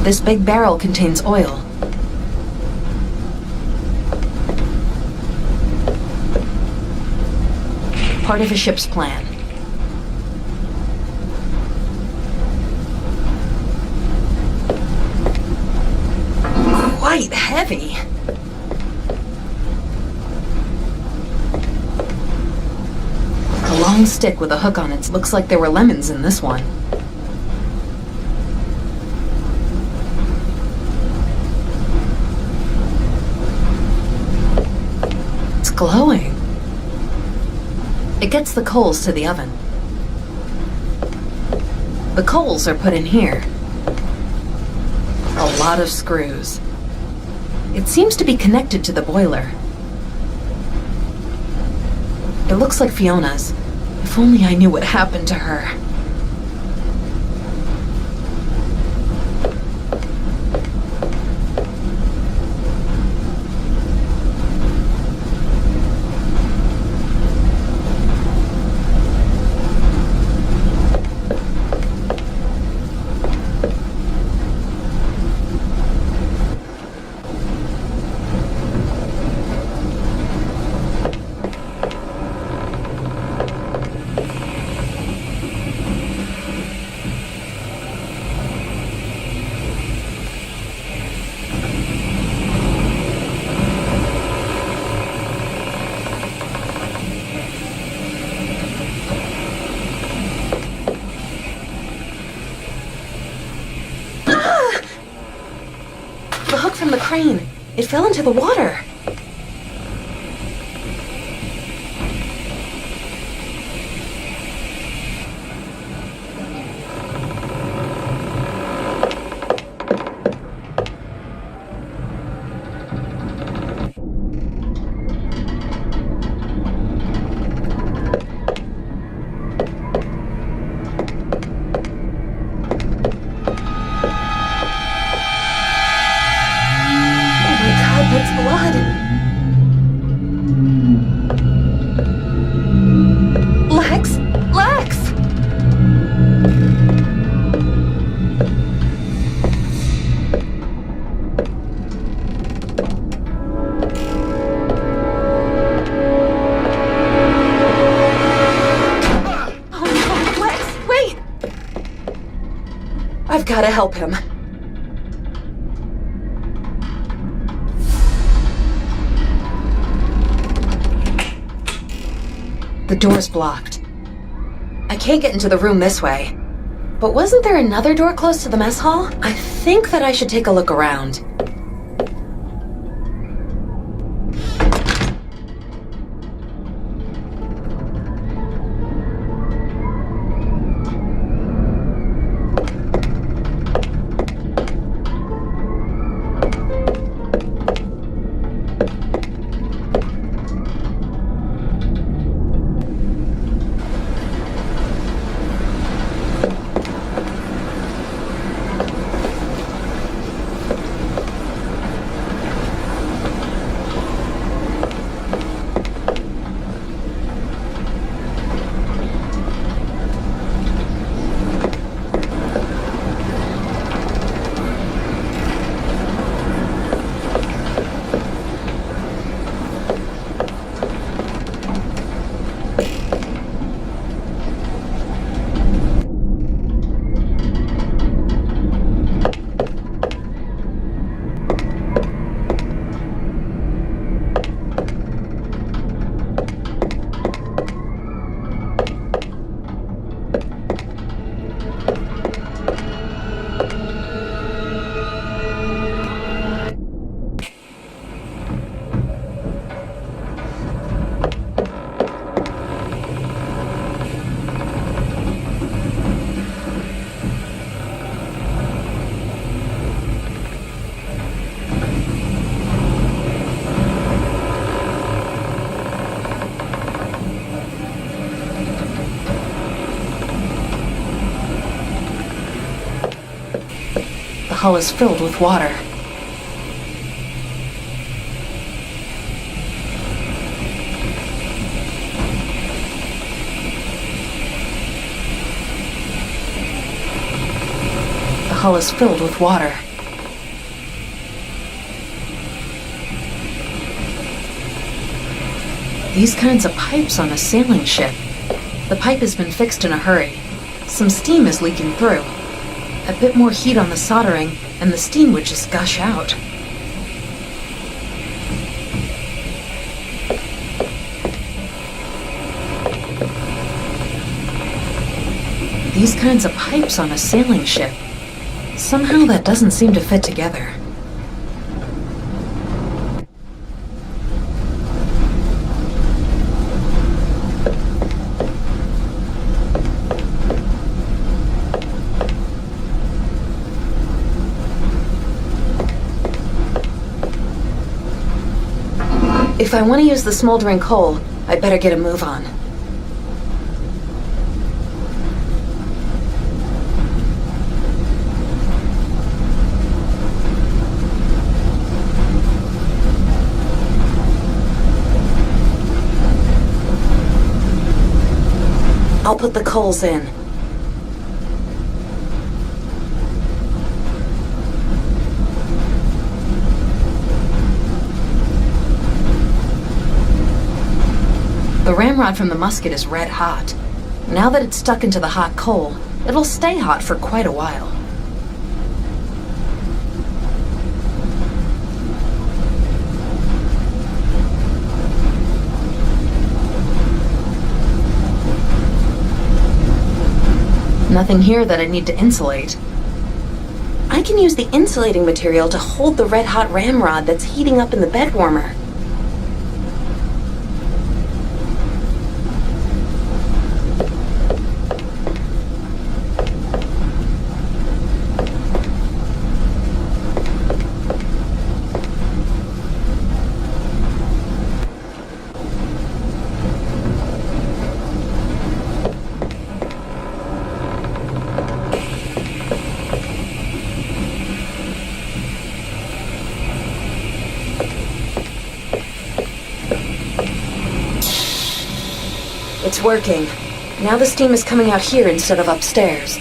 This big barrel contains oil. Part of a ship's plan. Quite heavy. A long stick with a hook on it. Looks like there were lemons in this one. Glowing. It gets the coals to the oven. The coals are put in here. A lot of screws. It seems to be connected to the boiler. It looks like Fiona's. If only I knew what happened to her. train. It fell into the water. I've got to help him. The door's blocked. I can't get into the room this way. But wasn't there another door close to the mess hall? I think that I should take a look around. The hull is filled with water. The hull is filled with water. These kinds of pipes on a sailing ship. The pipe has been fixed in a hurry. Some steam is leaking through. A bit more heat on the soldering, and the steam would just gush out. These kinds of pipes on a sailing ship. Somehow that doesn't seem to fit together. If I want to use the smoldering coal, I'd better get a move on. I'll put the coals in. The ramrod from the musket is red hot. Now that it's stuck into the hot coal, it'll stay hot for quite a while. Nothing here that I need to insulate. I can use the insulating material to hold the red-hot ramrod that's heating up in the bed warmer. It's working. Now the steam is coming out here instead of upstairs.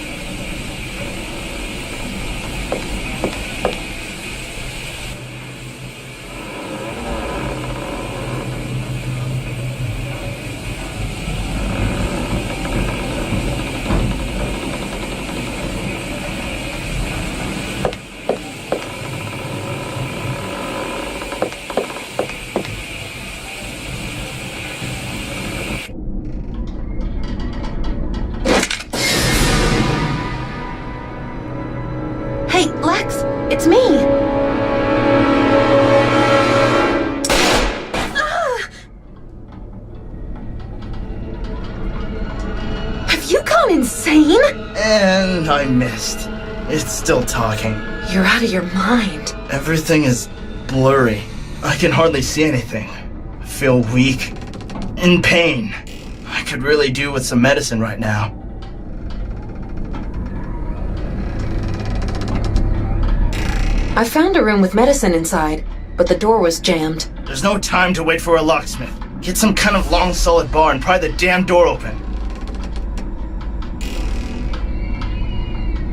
Hey, Lex, it's me! Ah! Have you gone insane? And I missed. It's still talking. You're out of your mind. Everything is blurry. I can hardly see anything. I feel weak. In pain. I could really do with some medicine right now. I found a room with medicine inside, but the door was jammed. There's no time to wait for a locksmith. Get some kind of long, solid bar and pry the damn door open.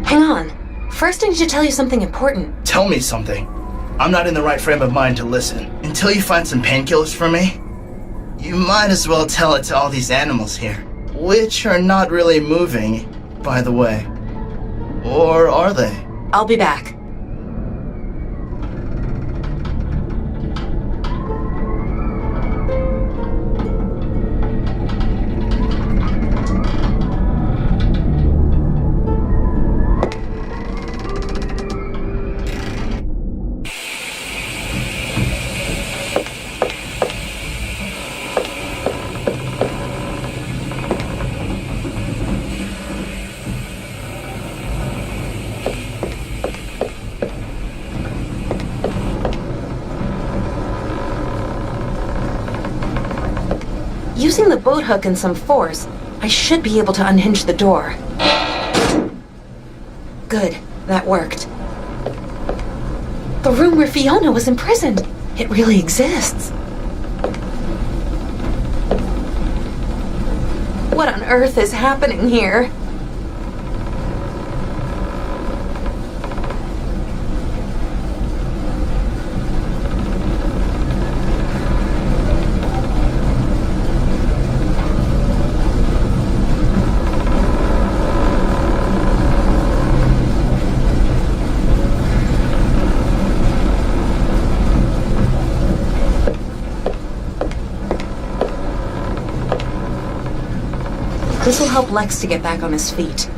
Hang on. First I need to tell you something important. Tell me something. I'm not in the right frame of mind to listen. Until you find some painkillers for me, you might as well tell it to all these animals here. Which are not really moving, by the way. Or are they? I'll be back. Using the boat hook and some force, I should be able to unhinge the door. Good, that worked. The room where Fiona was imprisoned. It really exists. What on earth is happening here? This will help Lex to get back on his feet.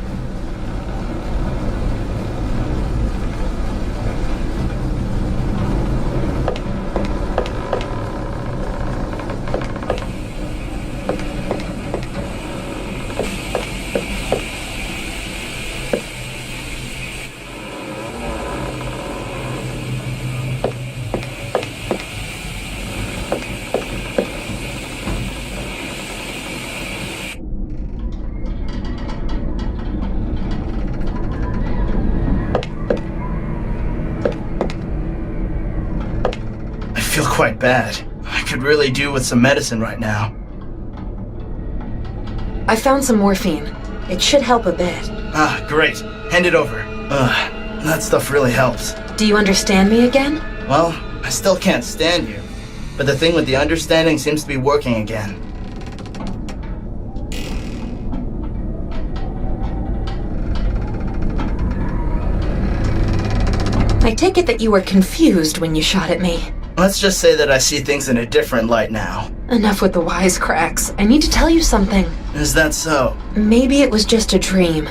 I feel quite bad. I could really do with some medicine right now. I found some morphine. It should help a bit. Ah, great. Hand it over. That stuff really helps. Do you understand me again? Well, I still can't stand you. But the thing with the understanding seems to be working again. I take it that you were confused when you shot at me. Let's just say that I see things in a different light now. Enough with the wisecracks. I need to tell you something. Is that so? Maybe it was just a dream.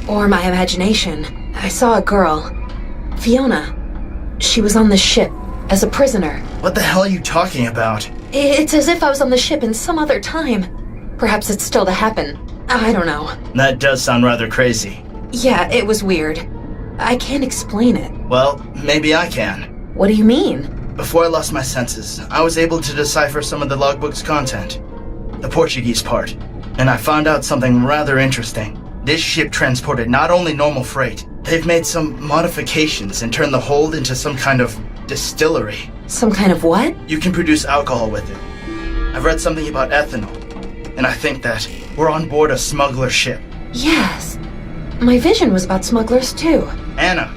Or my imagination. I saw a girl. Fiona. She was on the ship, as a prisoner. What the hell are you talking about? It's as if I was on the ship in some other time. Perhaps it's still to happen. I don't know. That does sound rather crazy. Yeah, it was weird. I can't explain it. Well, maybe I can. What do you mean? Before I lost my senses, I was able to decipher some of the logbook's content. The Portuguese part. And I found out something rather interesting. This ship transported not only normal freight, they've made some modifications and turned the hold into some kind of distillery. Some kind of what? You can produce alcohol with it. I've read something about ethanol, and I think that we're on board a smuggler ship. Yes. My vision was about smugglers too. Anna,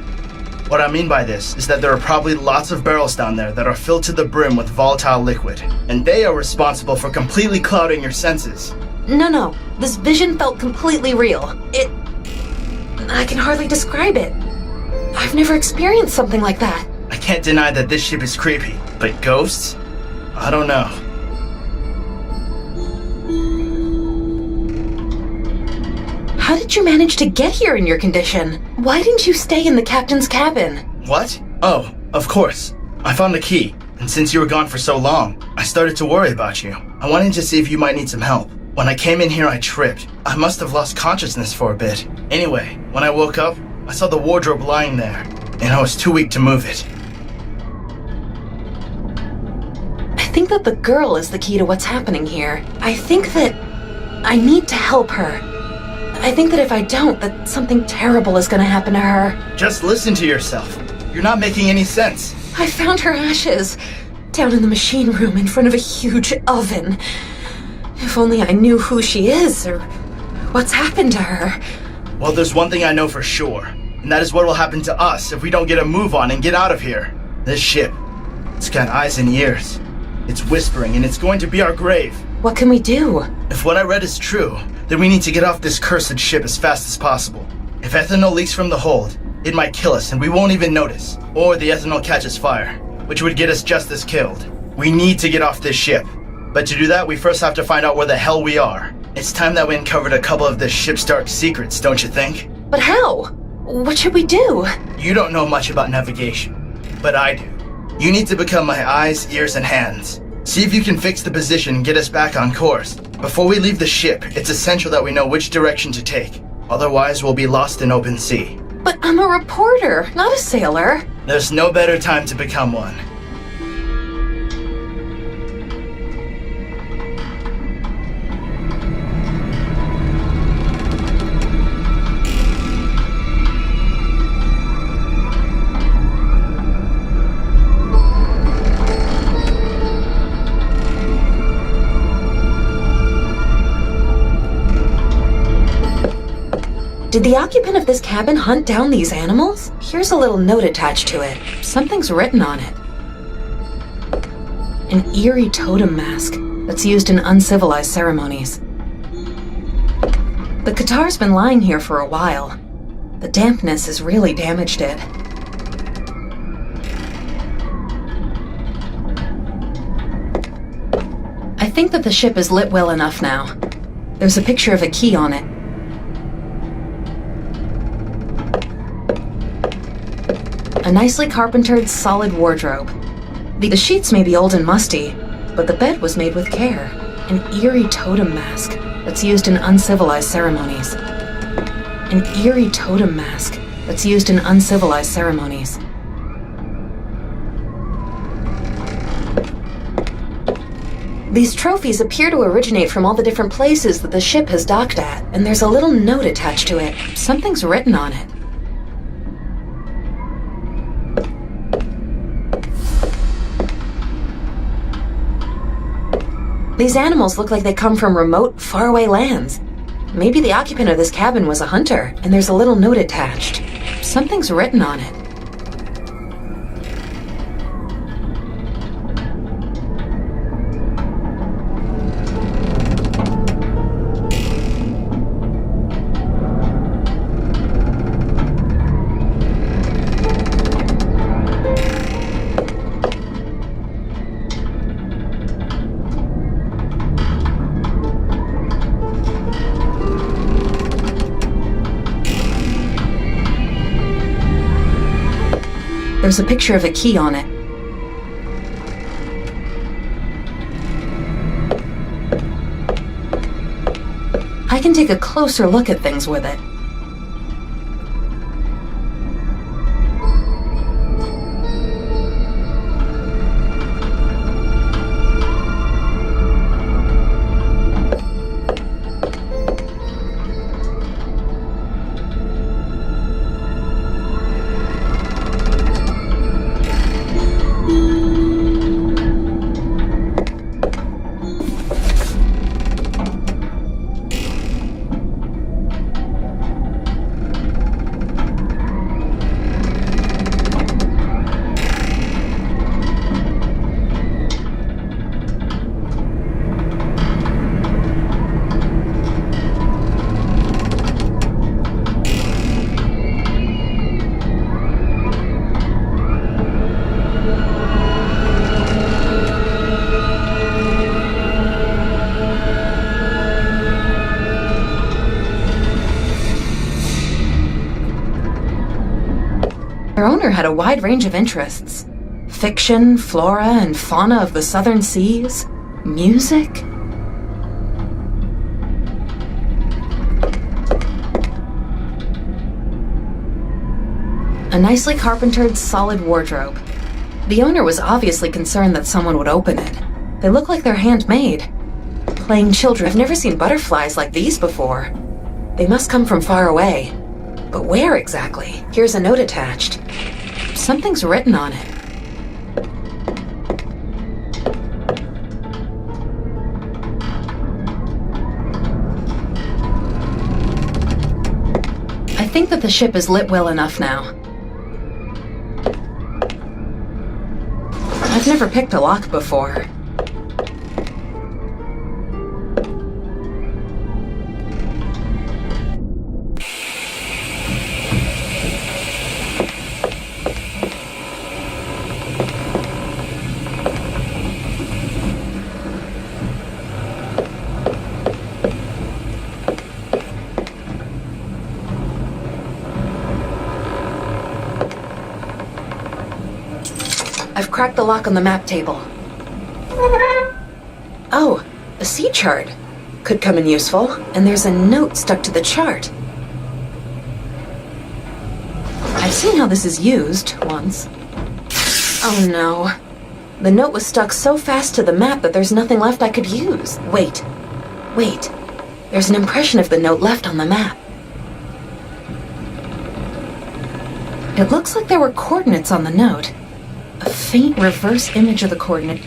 what I mean by this is that there are probably lots of barrels down there that are filled to the brim with volatile liquid, and they are responsible for completely clouding your senses. No. This vision felt completely real. I can hardly describe it. I've never experienced something like that. I can't deny that this ship is creepy, but ghosts? I don't know. How did you manage to get here in your condition? Why didn't you stay in the captain's cabin? What? Oh, of course. I found the key, and since you were gone for so long, I started to worry about you. I wanted to see if you might need some help. When I came in here, I tripped. I must have lost consciousness for a bit. Anyway, when I woke up, I saw the wardrobe lying there, and I was too weak to move it. I think that the girl is the key to what's happening here. I think that I need to help her. I think that if I don't, that something terrible is gonna happen to her. Just listen to yourself. You're not making any sense. I found her ashes down in the machine room in front of a huge oven. If only I knew who she is or what's happened to her. Well, there's one thing I know for sure, and that is what will happen to us if we don't get a move on and get out of here. This ship, it's got eyes and ears. It's whispering, and it's going to be our grave. What can we do? If what I read is true, then we need to get off this cursed ship as fast as possible. If ethanol leaks from the hold, it might kill us and we won't even notice. Or the ethanol catches fire, which would get us just as killed. We need to get off this ship. But to do that, we first have to find out where the hell we are. It's time that we uncovered a couple of this ship's dark secrets, don't you think? But how? What should we do? You don't know much about navigation, but I do. You need to become my eyes, ears, and hands. See if you can fix the position and get us back on course. Before we leave the ship, it's essential that we know which direction to take. Otherwise, we'll be lost in open sea. But I'm a reporter, not a sailor. There's no better time to become one. Did the occupant of this cabin hunt down these animals? Here's a little note attached to it. Something's written on it. An eerie totem mask that's used in uncivilized ceremonies. The guitar's been lying here for a while. The dampness has really damaged it. I think that the ship is lit well enough now. There's a picture of a key on it. A nicely carpentered, solid wardrobe. The sheets may be old and musty, but the bed was made with care. An eerie totem mask that's used in uncivilized ceremonies. An eerie totem mask that's used in uncivilized ceremonies. These trophies appear to originate from all the different places that the ship has docked at, and there's a little note attached to it. Something's written on it. These animals look like they come from remote, faraway lands. Maybe the occupant of this cabin was a hunter, and there's a little note attached. Something's written on it. There's a picture of a key on it. I can take a closer look at things with it. Their owner had a wide range of interests. Fiction, flora and fauna of the southern seas, music. A nicely carpentered, solid wardrobe. The owner was obviously concerned that someone would open it. They look like they're handmade. Playing children. I've never seen butterflies like these before. They must come from far away. But where exactly? Here's a note attached. Something's written on it. I think that the ship is lit well enough now. I've never picked a lock before. I've cracked the lock on the map table. Oh, a sea chart. Could come in useful, and there's a note stuck to the chart. I've seen how this is used once. Oh no. The note was stuck so fast to the map that there's nothing left I could use. Wait. There's an impression of the note left on the map. It looks like there were coordinates on the note. A faint reverse image of the coordinate.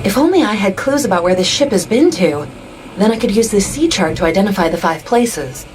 If only I had clues about where this ship has been to, then I could use this sea chart to identify the 5 places.